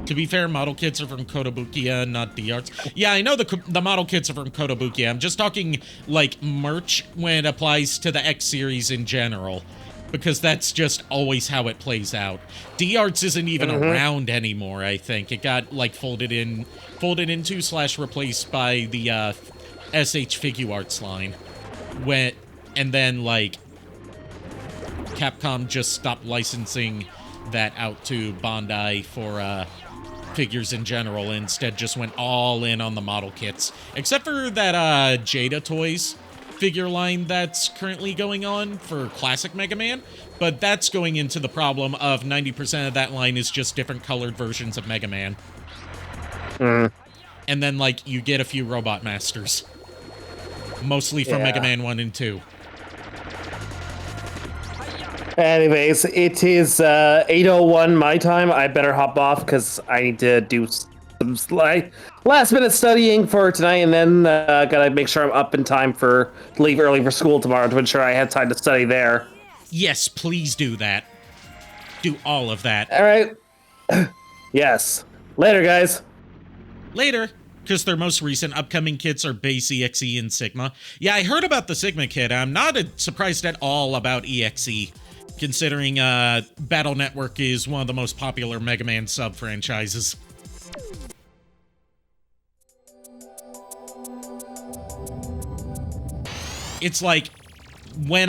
To be fair, model kits are from Kotobukiya, not the arts. Yeah, I know the model kits are from Kotobukiya. I'm just talking, like, merch when it applies to the X series in general. Because that's just always how it plays out. D-Arts isn't even around anymore, I think. It got, like, folded into / replaced by the SH Figuarts line. And then, like, Capcom just stopped licensing that out to Bandai for figures in general. Instead just went all in on the model kits. Except for that Jada Toys figure line that's currently going on for classic Mega Man, but that's going into the problem of 90% of that line is just different colored versions of Mega Man. And then, like, you get a few Robot Masters. Mostly from Mega Man 1 and 2. Anyways, it is 8:01 my time. I better hop off because I need to do some last-minute studying for tonight, and then gotta make sure I'm up in time to leave early for school tomorrow to ensure I have time to study there. Yes, please do that. Do all of that. All right. Yes. Later, guys. Later. Because their most recent upcoming kits are Base, EXE, and Sigma. Yeah, I heard about the Sigma kit. I'm not surprised at all about EXE, considering Battle Network is one of the most popular Mega Man sub-franchises. It's like when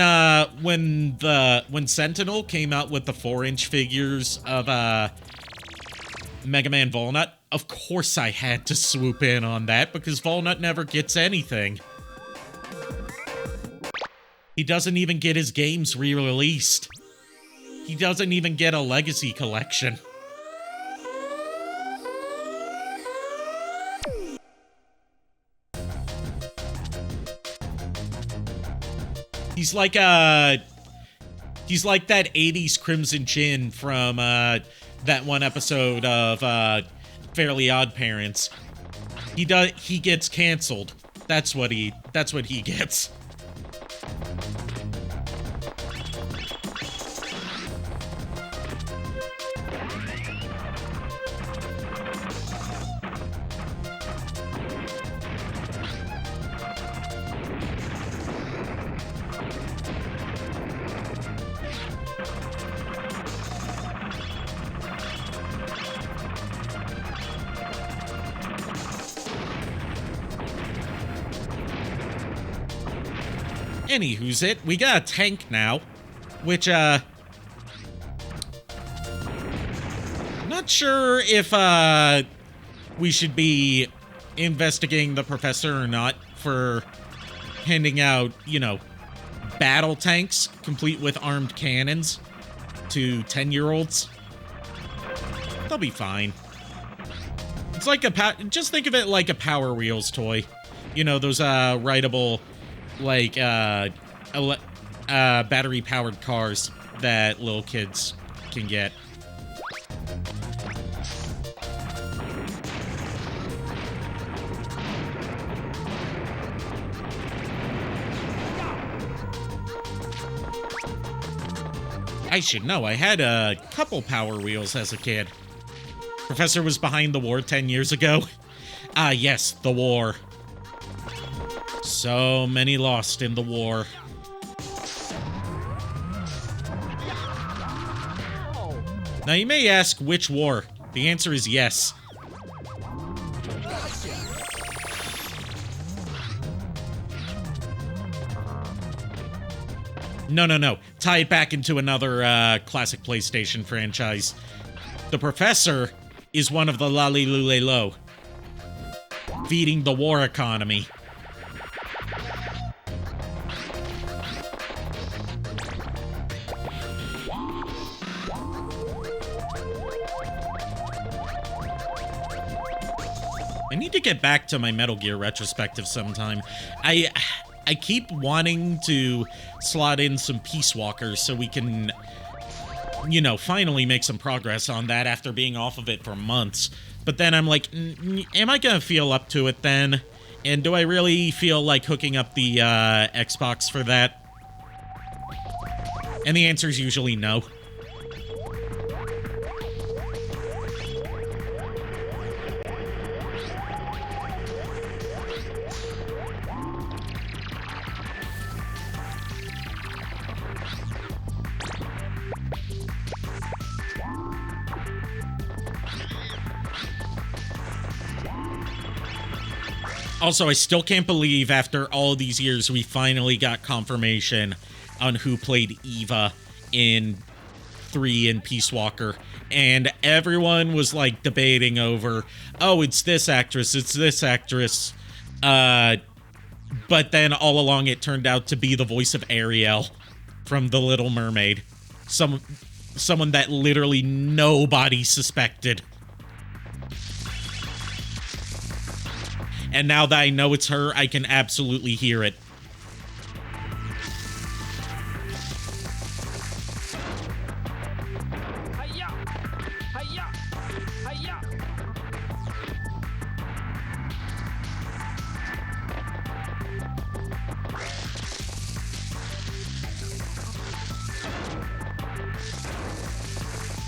Sentinel came out with the 4-inch figures of Mega Man Volnut, of course I had to swoop in on that because Volnut never gets anything. He doesn't even get his games re-released. He doesn't even get a Legacy collection. He's like that 80s Crimson Chin from that one episode of Fairly Odd Parents. He gets canceled. That's what he gets. Anywho's it, we got a tank now, which, not sure if, we should be investigating the professor or not for handing out, you know, battle tanks complete with armed cannons to 10-year-olds. They'll be fine. It's like just think of it like a Power Wheels toy. You know, those, rideable, like, battery-powered cars that little kids can get. I should know, I had a couple Power Wheels as a kid. Professor was behind the war 10 years ago. Ah, yes, the war. So many lost in the war. Now you may ask which war. The answer is yes. No. Tie it back into another classic PlayStation franchise. The Professor is one of the Lalilulelo, feeding the war economy. I need to get back to my Metal Gear retrospective sometime. I keep wanting to slot in some Peace Walkers so we can, you know, finally make some progress on that after being off of it for months. But then I'm like, am I gonna feel up to it then? And do I really feel like hooking up the Xbox for that? And the answer is usually no. Also, I still can't believe after all these years we finally got confirmation on who played Eva in 3 and Peace Walker. And everyone was like debating over, oh, it's this actress, it's this actress. But then all along it turned out to be the voice of Ariel from The Little Mermaid. Someone that literally nobody suspected. And now that I know it's her, I can absolutely hear it.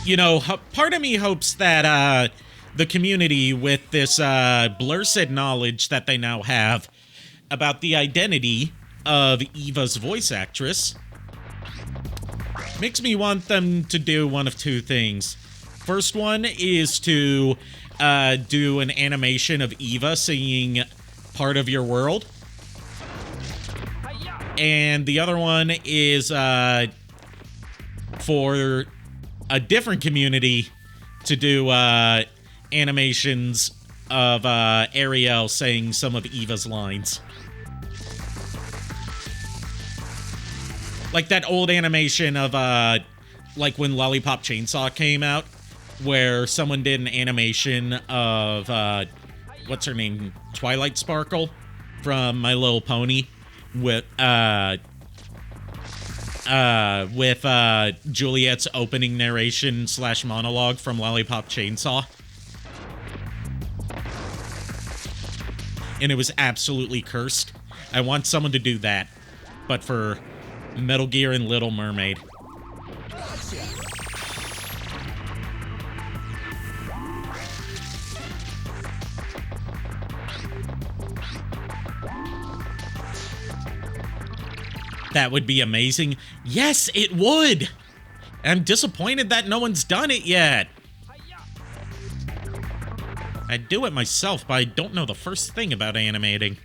You know, part of me hopes that, the community, with this blurred knowledge that they now have about the identity of Eva's voice actress, makes me want them to do one of two things. First one is to do an animation of Eva singing Part of Your World. And the other one is for a different community to do animations of Ariel saying some of Eva's lines. Like that old animation of, like when Lollipop Chainsaw came out, where someone did an animation of, what's her name? Twilight Sparkle from My Little Pony with Juliet's opening narration / monologue from Lollipop Chainsaw. And it was absolutely cursed. I want someone to do that, but for Metal Gear and Little Mermaid. That would be amazing. Yes, it would! I'm disappointed that no one's done it yet. I'd do it myself, but I don't know the first thing about animating.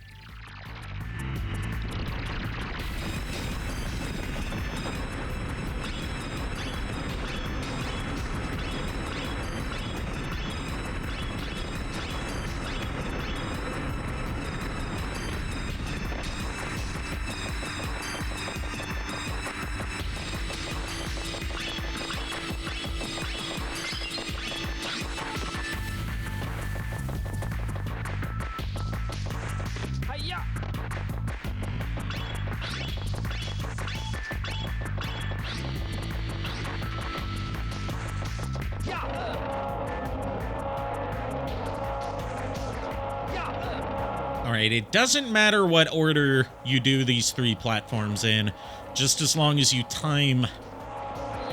Alright, it doesn't matter what order you do these 3 platforms in, just as long as you time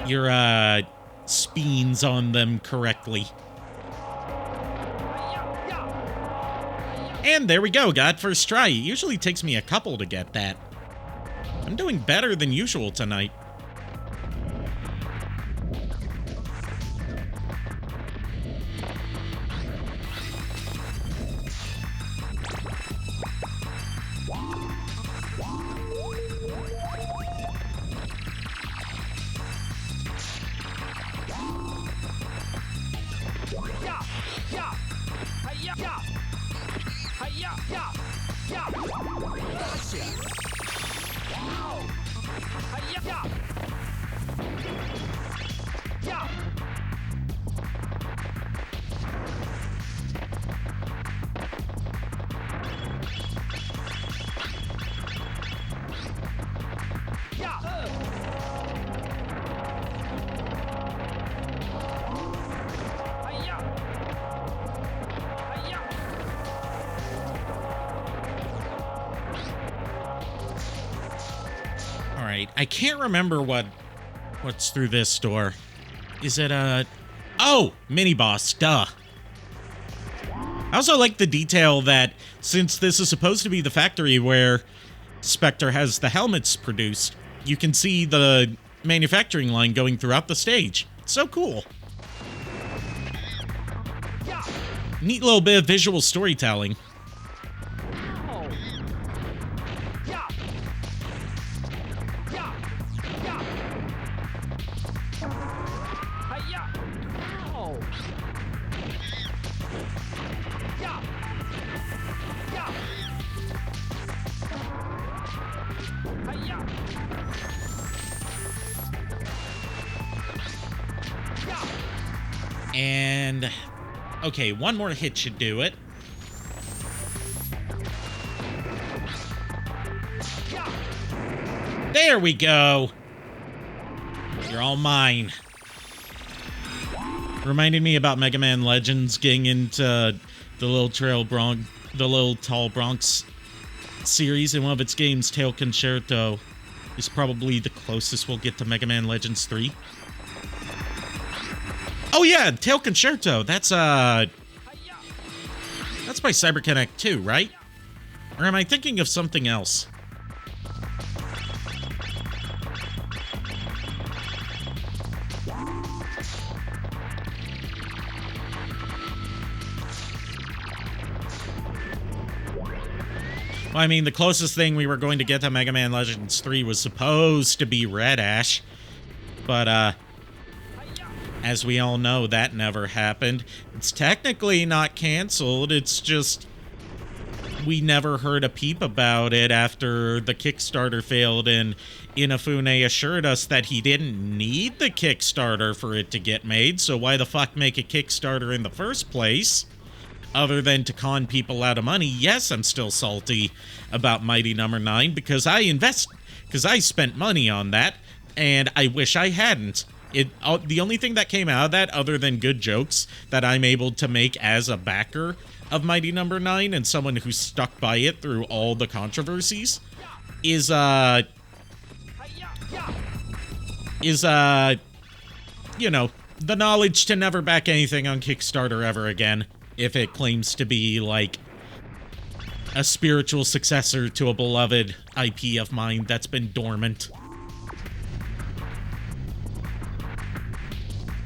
your spins on them correctly. And there we go, got first try. It usually takes me a couple to get that. I'm doing better than usual tonight. All right, I can't remember what's through this door. Is it oh, mini boss, duh. I also like the detail that since this is supposed to be the factory where Spectre has the helmets produced, you can see the manufacturing line going throughout the stage. It's so cool. Neat little bit of visual storytelling. And okay, one more hit should do it. There we go. You're all mine. Reminded me about Mega Man Legends getting into the Little Tall Bronx series in one of its games. Tail Concerto is probably the closest we'll get to Mega Man Legends 3. Oh yeah, Tail Concerto. That's by CyberConnect 2, right? Or am I thinking of something else? Well, I mean, the closest thing we were going to get to Mega Man Legends 3 was supposed to be Red Ash. But, as we all know, that never happened. It's technically not canceled, it's just we never heard a peep about it after the Kickstarter failed, and Inafune assured us that he didn't need the Kickstarter for it to get made, so why the fuck make a Kickstarter in the first place? Other than to con people out of money. Yes, I'm still salty about Mighty Number 9 because I spent money on that, and I wish I hadn't. The only thing that came out of that, other than good jokes that I'm able to make as a backer of Mighty Number 9 and someone who stuck by it through all the controversies, is you know, the knowledge to never back anything on Kickstarter ever again if it claims to be, like, a spiritual successor to a beloved IP of mine that's been dormant.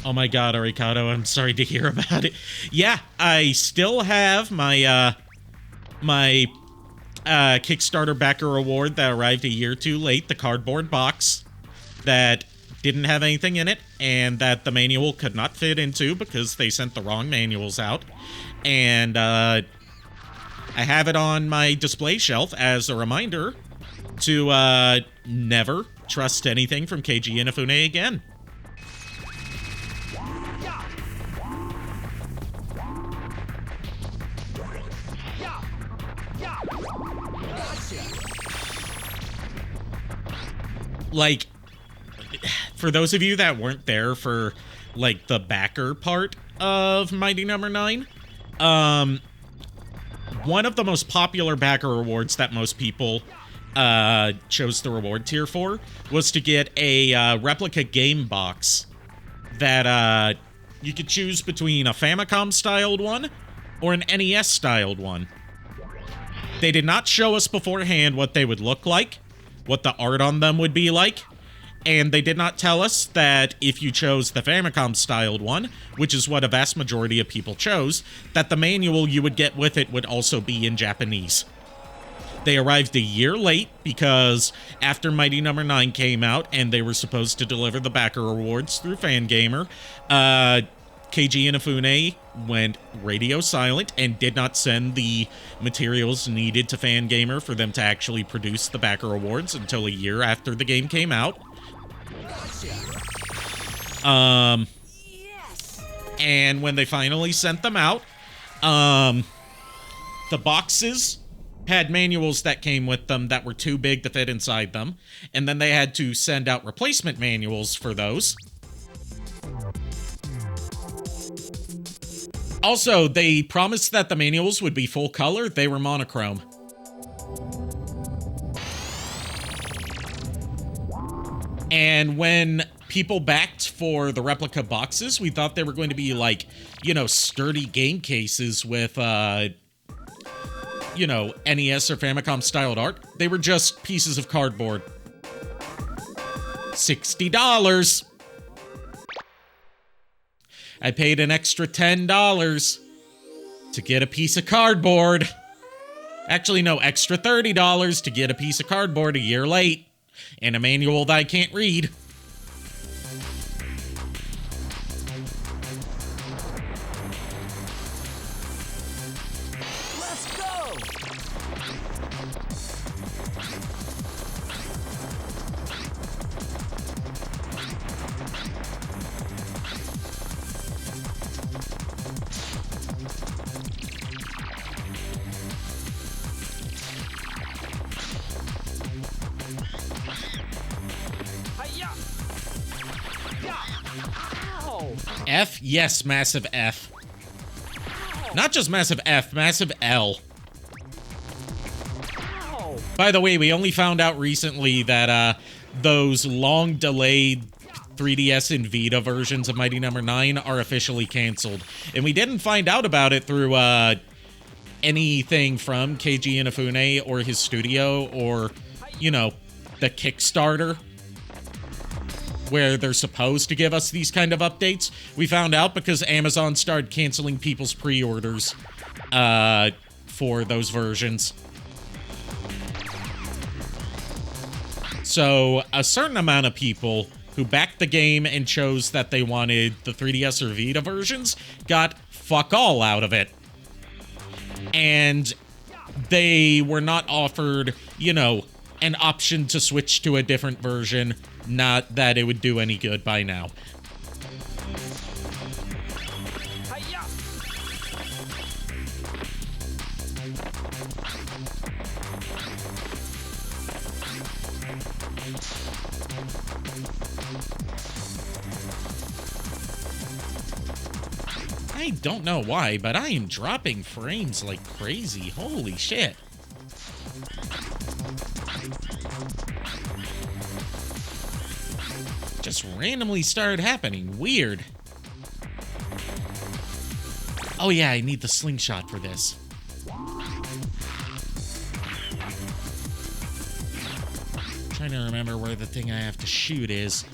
Oh my god, Arikado, I'm sorry to hear about it. Yeah, I still have my, Kickstarter backer award that arrived a year too late, the cardboard box that didn't have anything in it, and that the manual could not fit into because they sent the wrong manuals out. And, I have it on my display shelf as a reminder to, never trust anything from Keiji Inafune again. Like, for those of you that weren't there for, like, the backer part of Mighty Number 9, one of the most popular backer rewards that most people chose the reward tier for was to get a replica game box that you could choose between a Famicom-styled one or an NES-styled one. They did not show us beforehand what they would look like, what the art on them would be like, and they did not tell us that if you chose the Famicom-styled one, which is what a vast majority of people chose, that the manual you would get with it would also be in Japanese. They arrived a year late because after Mighty Number 9 came out and they were supposed to deliver the backer awards through Fangamer, Keiji Inafune went radio silent and did not send the materials needed to Fangamer for them to actually produce the backer awards until a year after the game came out. And when they finally sent them out, the boxes had manuals that came with them that were too big to fit inside them, and then they had to send out replacement manuals for those. Also, they promised that the manuals would be full color. They were monochrome. And when people backed for the replica boxes, we thought they were going to be like, you know, sturdy game cases with, you know, NES or Famicom styled art. They were just pieces of cardboard. $60. I paid an extra $10 to get a piece of cardboard. Actually, no, extra $30 to get a piece of cardboard a year late. And a manual that I can't read. Let's go! F? Yes, massive F. Not just massive F, massive L. By the way, we only found out recently that those long-delayed 3DS and Vita versions of Mighty No. 9 are officially canceled. And we didn't find out about it through anything from Keiji Inafune or his studio or, you know, the Kickstarter, where they're supposed to give us these kind of updates. We found out because Amazon started canceling people's pre-orders for those versions. So a certain amount of people who backed the game and chose that they wanted the 3DS or Vita versions got fuck all out of it. And they were not offered, you know, an option to switch to a different version. Not that it would do any good by now. I don't know why, but I am dropping frames like crazy. Holy shit. Just randomly started happening. Weird. Oh yeah, I need the slingshot for this. Trying to remember where the thing I have to shoot is.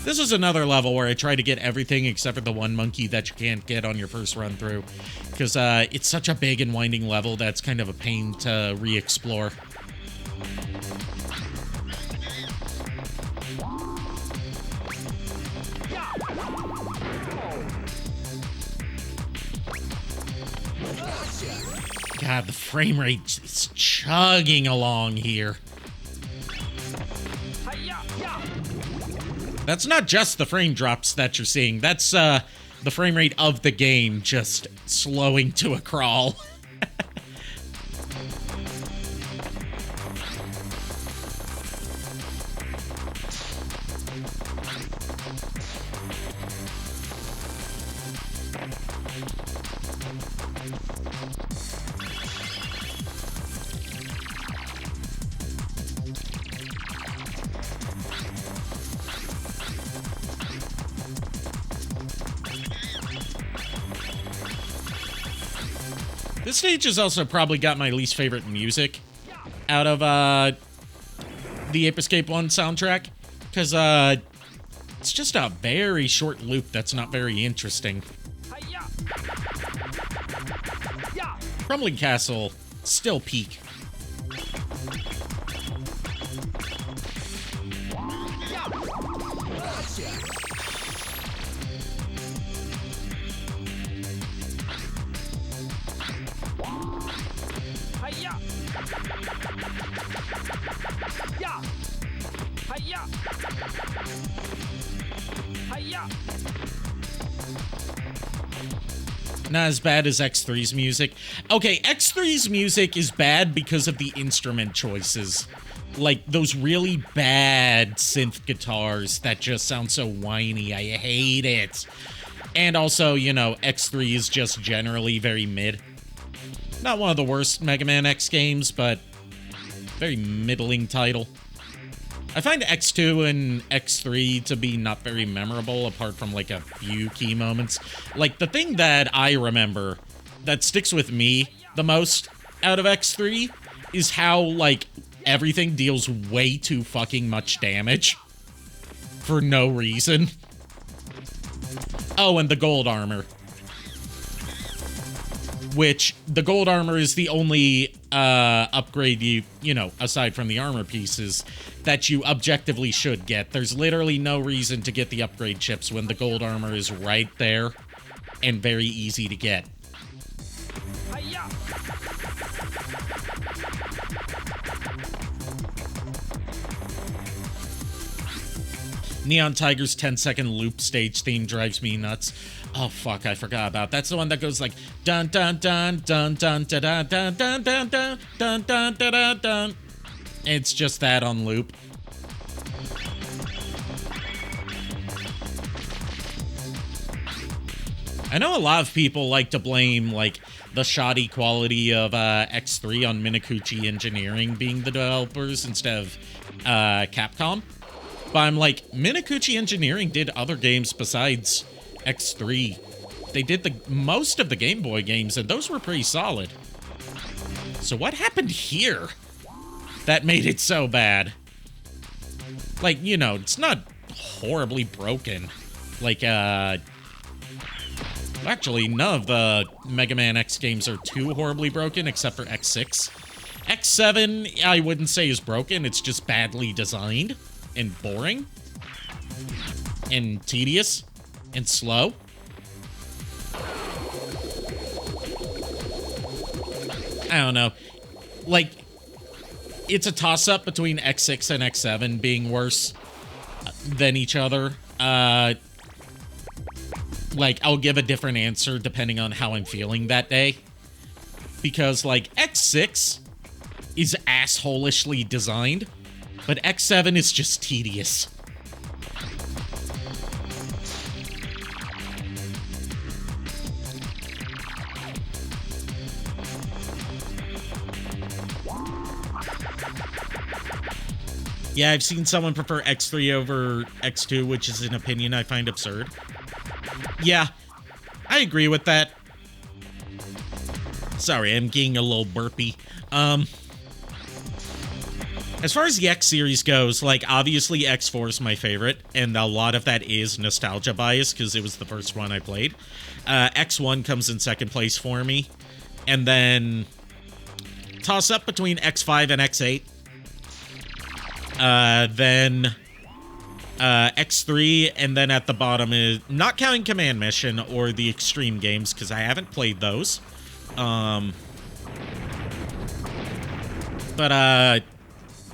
This is another level where I try to get everything except for the one monkey that you can't get on your first run through. Because it's such a big and winding level that's kind of a pain to re-explore. God, the frame rate is chugging along here. That's not just the frame drops that you're seeing. That's the frame rate of the game just slowing to a crawl. This stage has also probably got my least favorite music out of the Ape Escape 1 soundtrack, because it's just a very short loop that's not very interesting. Crumbling Castle, still peak. Not as bad as X3's music. Okay, X3's music is bad because of the instrument choices. Like, those really bad synth guitars that just sound so whiny. I hate it. And also, you know, X3 is just generally very mid. Not one of the worst Mega Man X games, but very middling title. I find X2 and X3 to be not very memorable, apart from, like, a few key moments. Like, the thing that I remember that sticks with me the most out of X3 is how, like, everything deals way too fucking much damage for no reason. Oh, and the gold armor. Which, the gold armor is the only upgrade you know, aside from the armor pieces, that you objectively should get. There's literally no reason to get the upgrade chips when the gold armor is right there and very easy to get. Neon Tiger's 10-second loop stage theme drives me nuts. Oh fuck, I forgot about. That's the one that goes like dun dun dun dun dun dun dun dun dun dun dun dun dun dun dun. It's just that on loop. I know a lot of people like to blame like the shoddy quality of X3 on Minakuchi Engineering being the developers instead of Capcom. But I'm like, Minakuchi Engineering did other games besides X3. They did most of the Game Boy games, and those were pretty solid. So what happened here that made it so bad? Like, you know, it's not horribly broken. Like, actually, none of the Mega Man X games are too horribly broken, except for X6. X7, I wouldn't say is broken, it's just badly designed. And boring. And tedious. And slow. I don't know. Like, it's a toss-up between X6 and X7 being worse than each other. Like, I'll give a different answer depending on how I'm feeling that day. Because, like, X6 is assholishly designed. But X7 is just tedious. Yeah, I've seen someone prefer X3 over X2, which is an opinion I find absurd. Yeah, I agree with that. Sorry, I'm getting a little burpy. As far as the X series goes, like, obviously X4 is my favorite, and a lot of that is nostalgia bias, because it was the first one I played. X1 comes in second place for me, and then toss up between X5 and X8. Then X3, and then at the bottom is, not counting Command Mission or the Extreme games, because I haven't played those.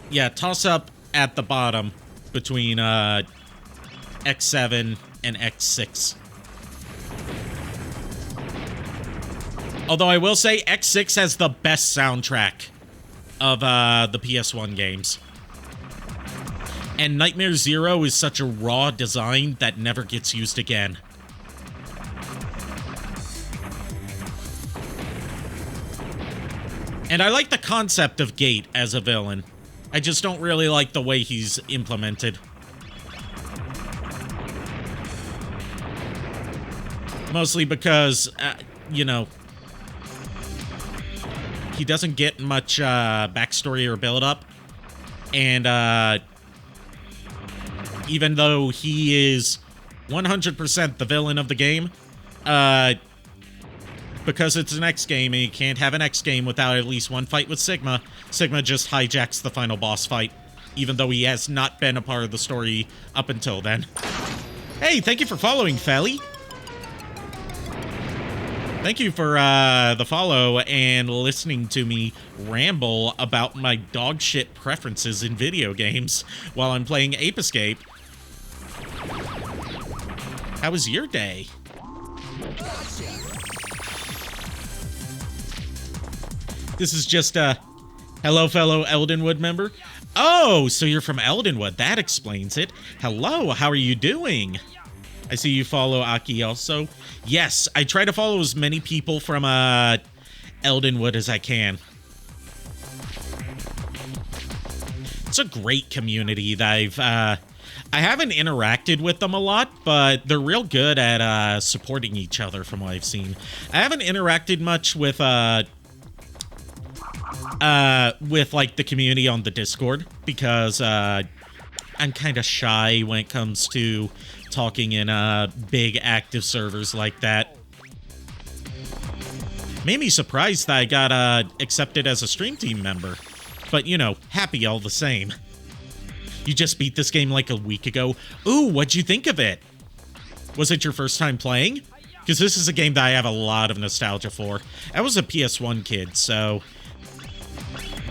Yeah, toss up at the bottom between X7 and X6. Although I will say X6 has the best soundtrack of the PS1 games. And Nightmare Zero is such a raw design that never gets used again. And I like the concept of Gate as a villain. I just don't really like the way he's implemented. Mostly because, you know, he doesn't get much backstory or build-up. And even though he is 100% the villain of the game, because it's an X game and you can't have an X game without at least one fight with Sigma, Sigma just hijacks the final boss fight, even though he has not been a part of the story up until then. Hey, thank you for following, Felly. Thank you for the follow and listening to me ramble about my dogshit preferences in video games while I'm playing Ape Escape. How was your day? This is just a hello, fellow Eldenwood member. Oh, so you're from Eldenwood. That explains it. Hello, how are you doing? I see you follow Aki also. Yes, I try to follow as many people from Eldenwood as I can. It's a great community that I haven't interacted with them a lot, but they're real good at supporting each other from what I've seen. I haven't interacted much with like the community on the Discord because I'm kind of shy when it comes to talking in big active servers like that. Made me surprised that I got accepted as a stream team member, but you know, happy all the same. You just beat this game like a week ago. Ooh, what'd you think of it? Was it your first time playing? Because this is a game that I have a lot of nostalgia for. I was a PS1 kid, so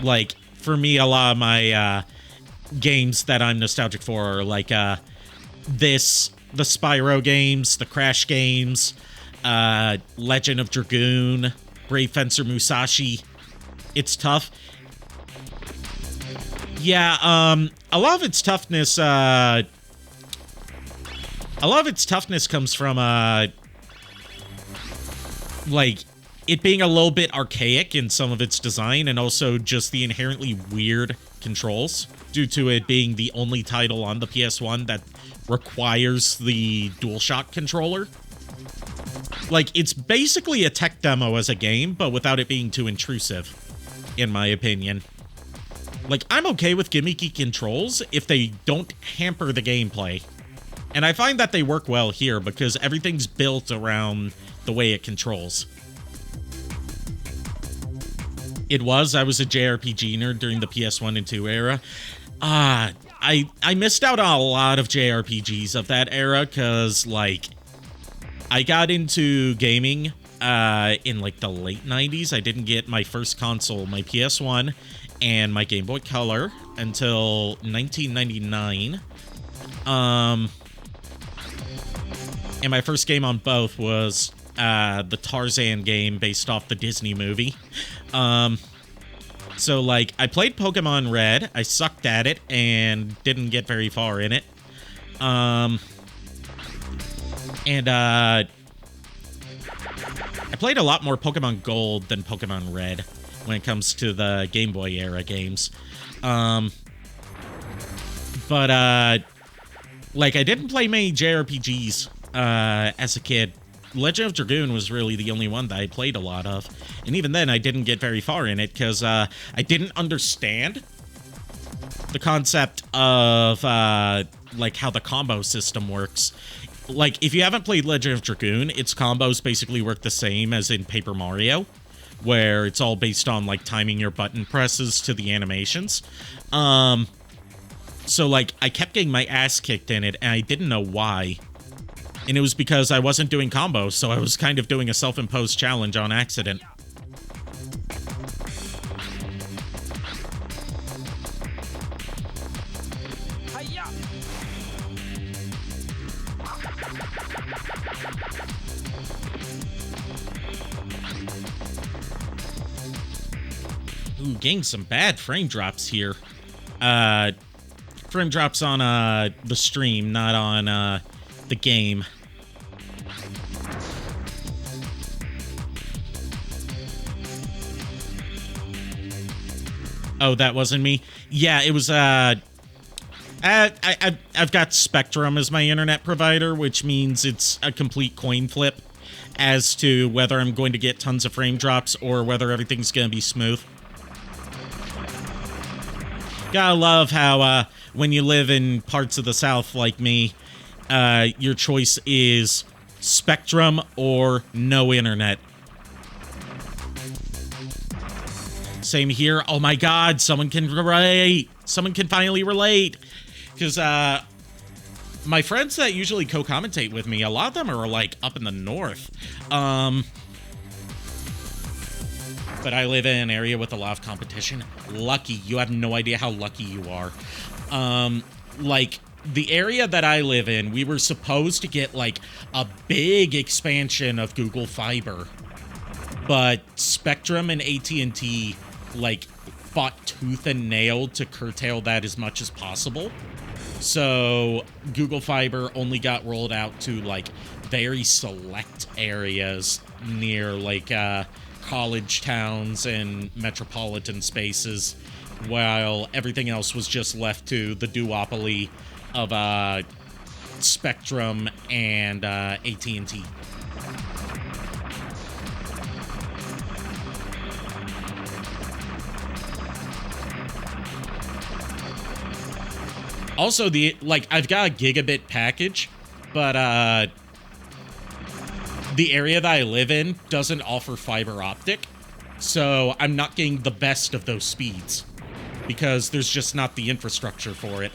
like for me, a lot of my games that I'm nostalgic for are like the Spyro games, the Crash games, Legend of Dragoon, Brave Fencer Musashi. It's tough. Yeah, a lot of its toughness comes from like it being a little bit archaic in some of its design, and also just the inherently weird controls due to it being the only title on the PS1 that requires the DualShock controller. Like, it's basically a tech demo as a game, but without it being too intrusive, in my opinion. Like, I'm okay with gimmicky controls if they don't hamper the gameplay. And I find that they work well here because everything's built around the way it controls. I was a JRPG nerd during the PS1 and 2 era. I missed out on a lot of JRPGs of that era because, like, I got into gaming in, like, the late 90s. I didn't get my first console, my PS1, and my Game Boy Color until 1999. And my first game on both was the Tarzan game based off the Disney movie. So, like, I played Pokemon Red. I sucked at it and didn't get very far in it. I played a lot more Pokemon Gold than Pokemon Red when it comes to the Game Boy era games. Like, I didn't play many JRPGs as a kid. Legend of Dragoon was really the only one that I played a lot of. And even then, I didn't get very far in it because I didn't understand the concept of, like, how the combo system works. Like, if you haven't played Legend of Dragoon, its combos basically work the same as in Paper Mario, where it's all based on, like, timing your button presses to the animations. So, like, I kept getting my ass kicked in it, and I didn't know why. And it was because I wasn't doing combos, so I was kind of doing a self-imposed challenge on accident. Ooh, getting some bad frame drops here. Frame drops on the stream, not on the game. Oh, that wasn't me? Yeah, it was, I've got Spectrum as my internet provider, which means it's a complete coin flip as to whether I'm going to get tons of frame drops or whether everything's going to be smooth. Gotta love how, when you live in parts of the South like me, your choice is Spectrum or no internet. Same here. Oh my god, someone can relate. Someone can finally relate. Because, my friends that usually co-commentate with me, a lot of them are, like, up in the north. But I live in an area with a lot of competition. Lucky. You have no idea how lucky you are. Like, the area that I live in, we were supposed to get like a big expansion of Google Fiber, but Spectrum and AT&T like fought tooth and nail to curtail that as much as possible. So Google Fiber only got rolled out to like very select areas near like college towns and metropolitan spaces, while everything else was just left to the duopoly of Spectrum and AT&T. Also, I've got a gigabit package, but the area that I live in doesn't offer fiber optic, so I'm not getting the best of those speeds because there's just not the infrastructure for it.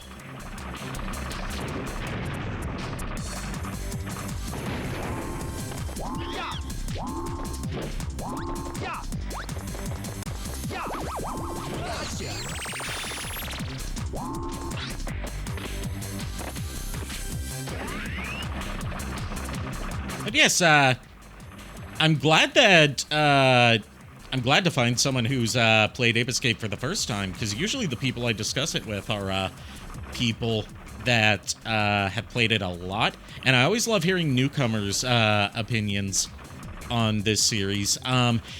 But yes, I'm glad to find someone who's played Ape Escape for the first time, because usually the people I discuss it with are people that have played it a lot, and I always love hearing newcomers' opinions on this series.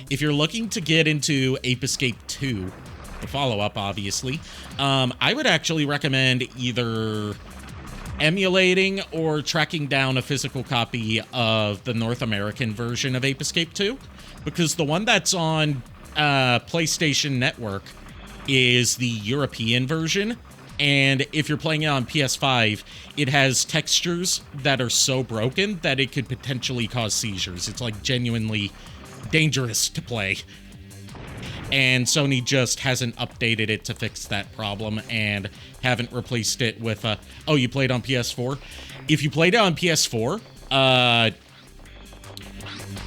If you're looking to get into Ape Escape 2, the follow-up, obviously, I would actually recommend either emulating or tracking down a physical copy of the North American version of Ape Escape 2, because the one that's on PlayStation Network is the European version, and if you're playing it on PS5, it has textures that are so broken that it could potentially cause seizures. It's like genuinely dangerous to play. And Sony just hasn't updated it to fix that problem and haven't replaced it with oh, you played on PS4? If you played it on PS4,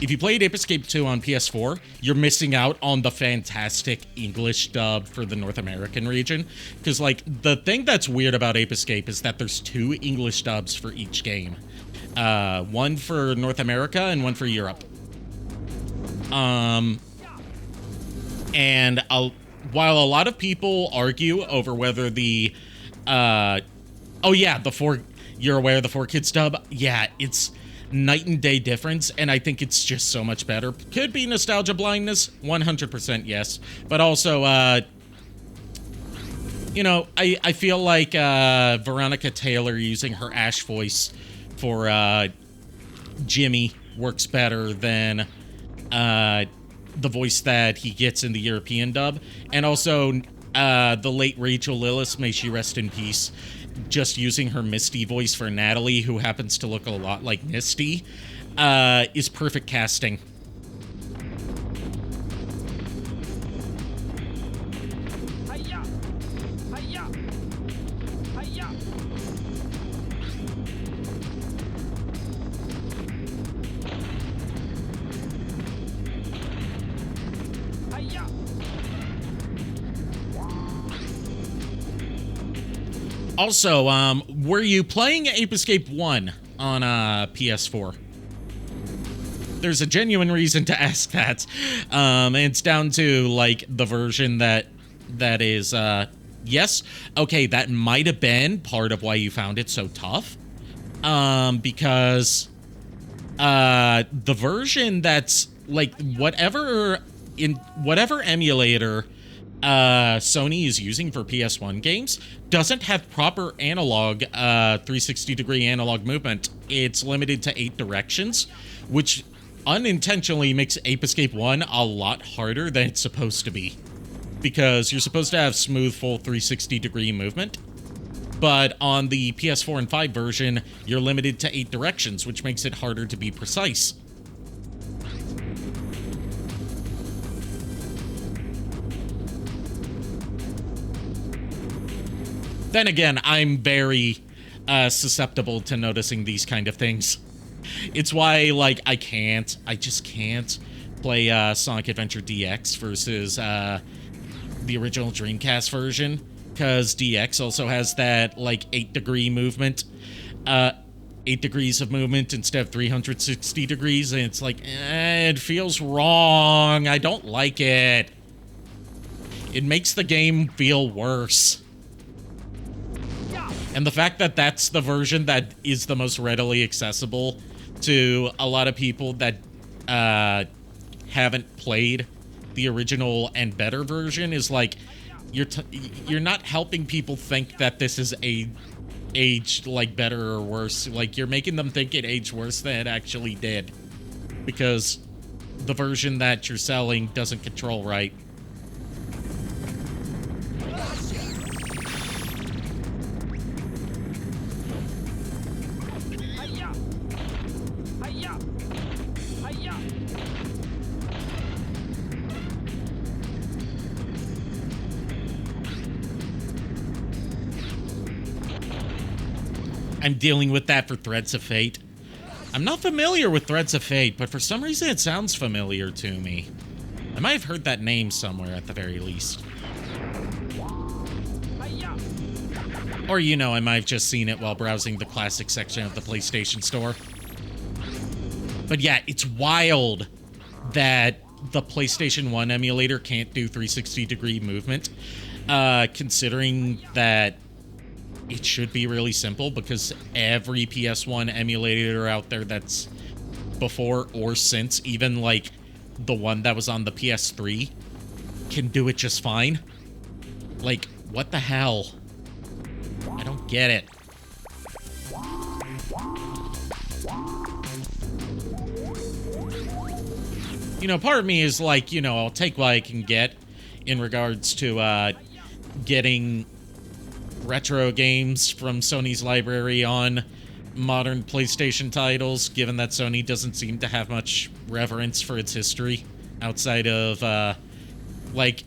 if you played Ape Escape 2 on PS4, you're missing out on the fantastic English dub for the North American region. Because, like, the thing that's weird about Ape Escape is that there's 2 English dubs for each game. One for North America and one for Europe. And while a lot of people argue over whether the, oh yeah, you're aware of the 4Kids dub? Yeah, it's night and day difference, and I think it's just so much better. Could be nostalgia blindness, 100% yes. But also, you know, I feel like Veronica Taylor using her Ash voice for Jimmy works better than the voice that he gets in the European dub. And also, the late Rachel Lillis, may she rest in peace, just using her Misty voice for Natalie, who happens to look a lot like Misty, is perfect casting. Also, were you playing Ape Escape 1 on PS4? There's a genuine reason to ask that. And it's down to, like, the version that is, yes, okay, that might have been part of why you found it so tough. Because the version that's, like, whatever emulator Sony is using for PS1 games doesn't have proper analog 360-degree analog movement. It's limited to 8 directions, which unintentionally makes Ape Escape 1 a lot harder than it's supposed to be, because you're supposed to have smooth full 360-degree movement, but on the PS4 and 5 version you're limited to 8 directions, which makes it harder to be precise. Then again, I'm very susceptible to noticing these kind of things. It's why, like, I just can't play Sonic Adventure DX versus the original Dreamcast version, because DX also has that, like, 8-degree movement. 8 degrees of movement instead of 360 degrees, and it's like, it feels wrong. I don't like it. It makes the game feel worse. And the fact that that's the version that is the most readily accessible to a lot of people that haven't played the original and better version is like, you're not helping people think that this is aged like better or worse. Like, you're making them think it aged worse than it actually did, because the version that you're selling doesn't control right. I'm dealing with that for Threads of Fate. I'm not familiar with Threads of Fate, but for some reason it sounds familiar to me. I might have heard that name somewhere at the very least. Or, you know, I might have just seen it while browsing the classic section of the PlayStation Store. But yeah, it's wild that the PlayStation 1 emulator can't do 360-degree movement, considering that it should be really simple, because every PS1 emulator out there that's before or since, even like the one that was on the PS3, can do it just fine. Like, what the hell? I don't get it. You know, part of me is like, you know, I'll take what I can get in regards to getting retro games from Sony's library on modern PlayStation titles, given that Sony doesn't seem to have much reverence for its history outside of, like,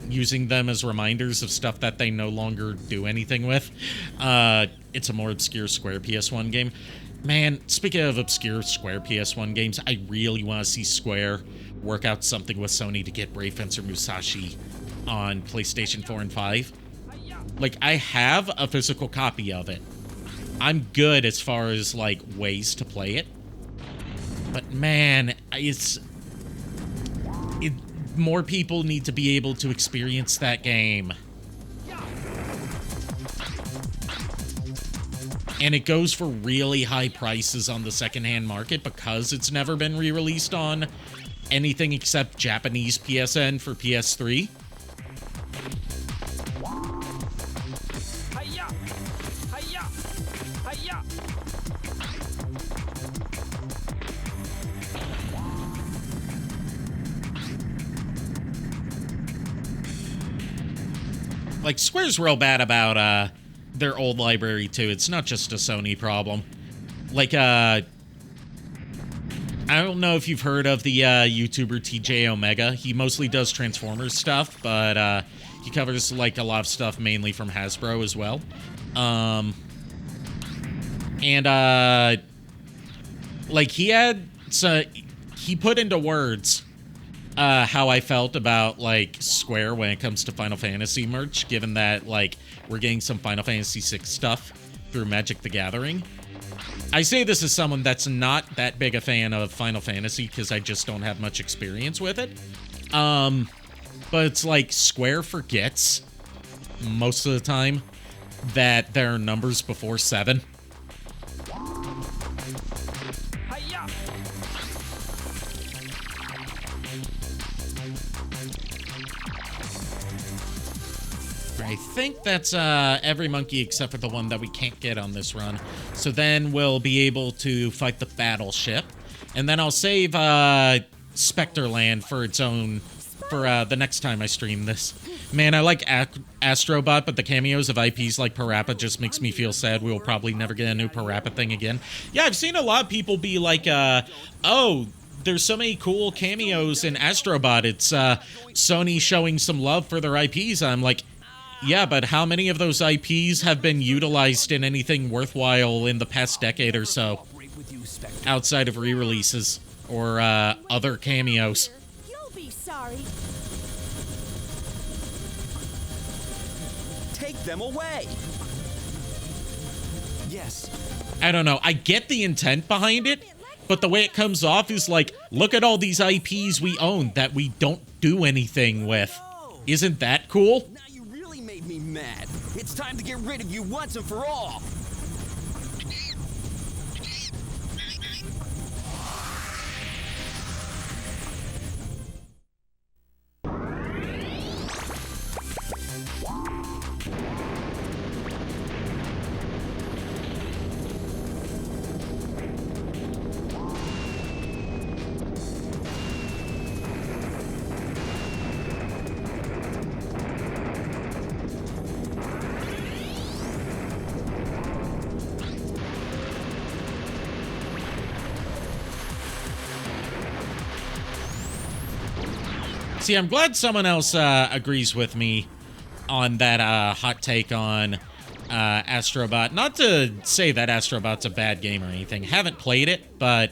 using them as reminders of stuff that they no longer do anything with. It's a more obscure Square PS1 game. Man, speaking of obscure Square PS1 games, I really want to see Square work out something with Sony to get Brave Fencer Musashi on PlayStation 4 and 5. Like, I have a physical copy of it. I'm good as far as, like, ways to play it. But, man, more people need to be able to experience that game. And it goes for really high prices on the secondhand market because it's never been re-released on anything except Japanese PSN for PS3. Like, Square's real bad about, their old library, too. It's not just a Sony problem. Like, I don't know if you've heard of the, YouTuber TJ Omega. He mostly does Transformers stuff, but, he covers, like, a lot of stuff mainly from Hasbro as well. Like, he put into words how I felt about, like, Square when it comes to Final Fantasy merch, given that, like, we're getting some Final Fantasy VI stuff through Magic the Gathering. I say this as someone that's not that big a fan of Final Fantasy, because I just don't have much experience with it. But it's like, Square forgets, most of the time, that there are numbers before 7. I think that's every monkey except for the one that we can't get on this run. So then we'll be able to fight the battleship. And then I'll save Specterland for its own, for the next time I stream this. Man, I like Astrobot, but the cameos of IPs like Parappa just makes me feel sad. We will probably never get a new Parappa thing again. Yeah, I've seen a lot of people be like, oh, there's so many cool cameos in Astrobot. It's Sony showing some love for their IPs. I'm like, yeah, but how many of those IPs have been utilized in anything worthwhile in the past decade or so? Outside of re-releases or other cameos. You'll be sorry. take them away. Yes. I don't know. I get the intent behind it, but the way it comes off is like, look at all these IPs we own that we don't do anything with. Isn't that cool? Now you really made me mad. It's time to get rid of you once and for all. See, I'm glad someone else agrees with me on that hot take on Astrobot. Not to say that Astrobot's a bad game or anything. Haven't played it, but,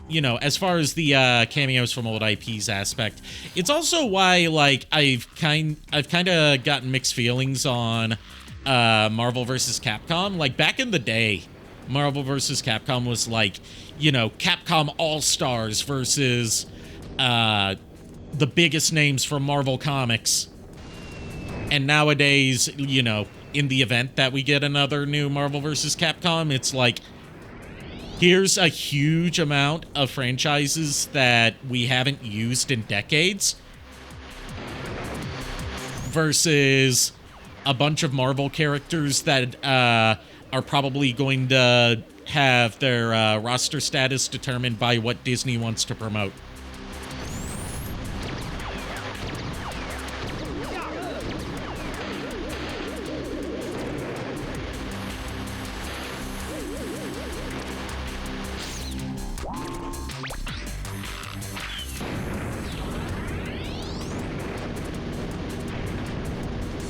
you know, as far as the cameos from old IPs aspect, it's also why, like, I've kind of gotten mixed feelings on Marvel vs. Capcom. Like, back in the day, Marvel vs. Capcom was like, you know, Capcom All-Stars versus the biggest names from Marvel Comics. And nowadays, you know, in the event that we get another new Marvel vs. Capcom, it's like, here's a huge amount of franchises that we haven't used in decades versus a bunch of Marvel characters that are probably going to have their roster status determined by what Disney wants to promote.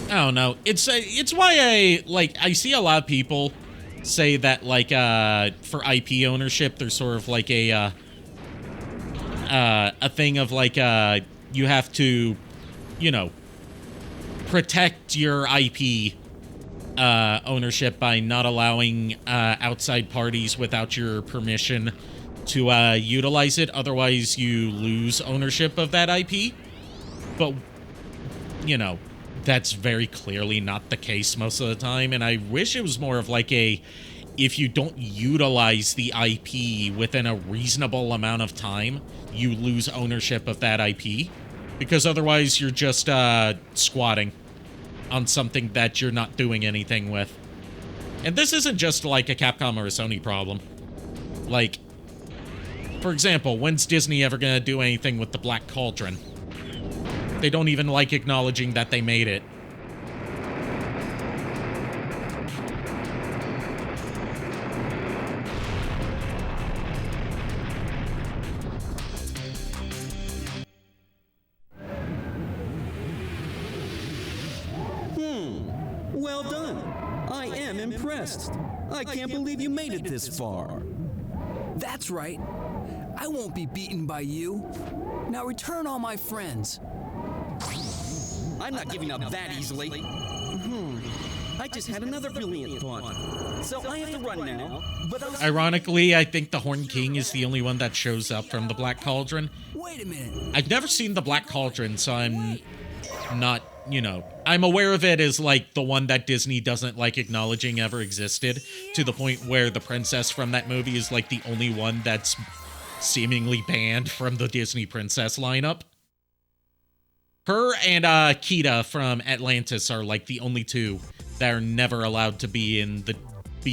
I don't know. It's why I see a lot of people say that, like, for IP ownership, there's sort of like a thing of like you have to, you know, protect your IP ownership by not allowing outside parties without your permission to utilize it. Otherwise, you lose ownership of that IP. But, you know, that's very clearly not the case most of the time, and I wish it was more of like a, if you don't utilize the IP within a reasonable amount of time, you lose ownership of that IP, because otherwise you're just squatting on something that you're not doing anything with. And this isn't just like a Capcom or a Sony problem. Like, for example, when's Disney ever gonna do anything with the Black Cauldron? They don't even like acknowledging that they made it. Well done. I am impressed. I can't believe you made it this far. That's right. I won't be beaten by you. Now return all my friends. I'm not giving up that easily. I just had another brilliant thought. So I have to run now, but Ironically, I think the Horn King is the only one that shows up from the Black Cauldron. Wait a minute. I've never seen the Black Cauldron, so I'm not, you know, I'm aware of it as like the one that Disney doesn't like acknowledging ever existed, to the point where the princess from that movie is like the only one that's seemingly banned from the Disney princess lineup. Her and Kita from Atlantis are like the only two that are never allowed to be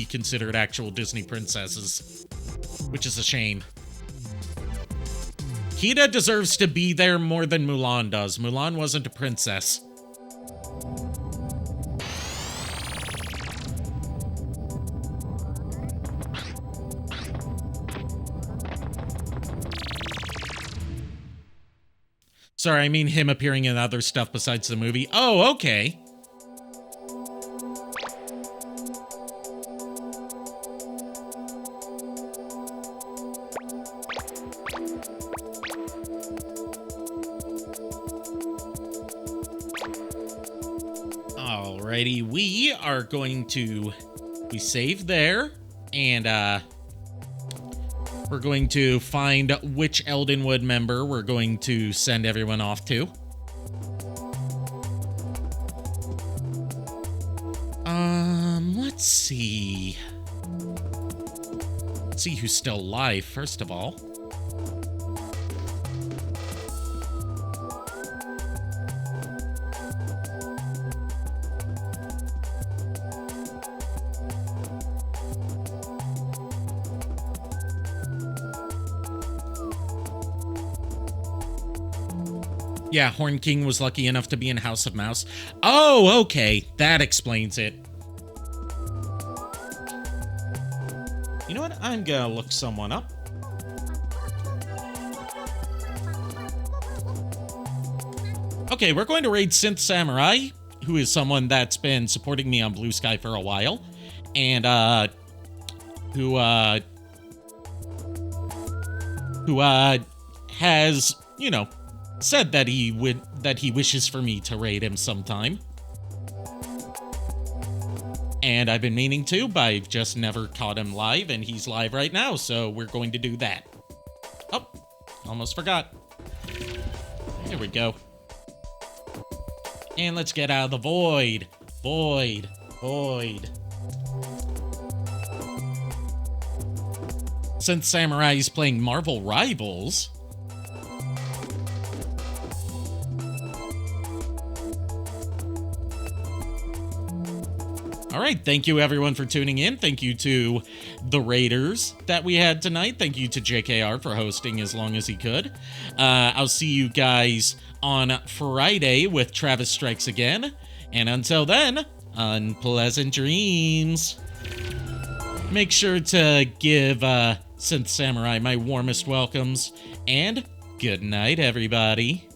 considered actual Disney princesses, which is a shame. Kita deserves to be there more than Mulan does. Mulan wasn't a princess. Sorry, I mean him appearing in other stuff besides the movie. Oh, okay. Alrighty, we are going to... We save there, and we're going to find which Eldenwood member we're going to send everyone off to. Let's see. Let's see who's still alive, first of all. Yeah, Horn King was lucky enough to be in House of Mouse. Oh, okay. That explains it. You know what? I'm gonna look someone up. Okay, we're going to raid Synth Samurai, who is someone that's been supporting me on Blue Sky for a while. And, who has, you know, said that he wishes for me to raid him sometime. And I've been meaning to, but I've just never caught him live, and he's live right now, so we're going to do that. Oh, almost forgot. There we go. And let's get out of the void. Void. Since Samurai is playing Marvel Rivals... All right, thank you everyone for tuning in. Thank you to the Raiders that we had tonight. Thank you to JKR for hosting as long as he could. I'll see you guys on Friday with Travis Strikes Again. And until then, unpleasant dreams. Make sure to give Synth Samurai my warmest welcomes. And good night, everybody.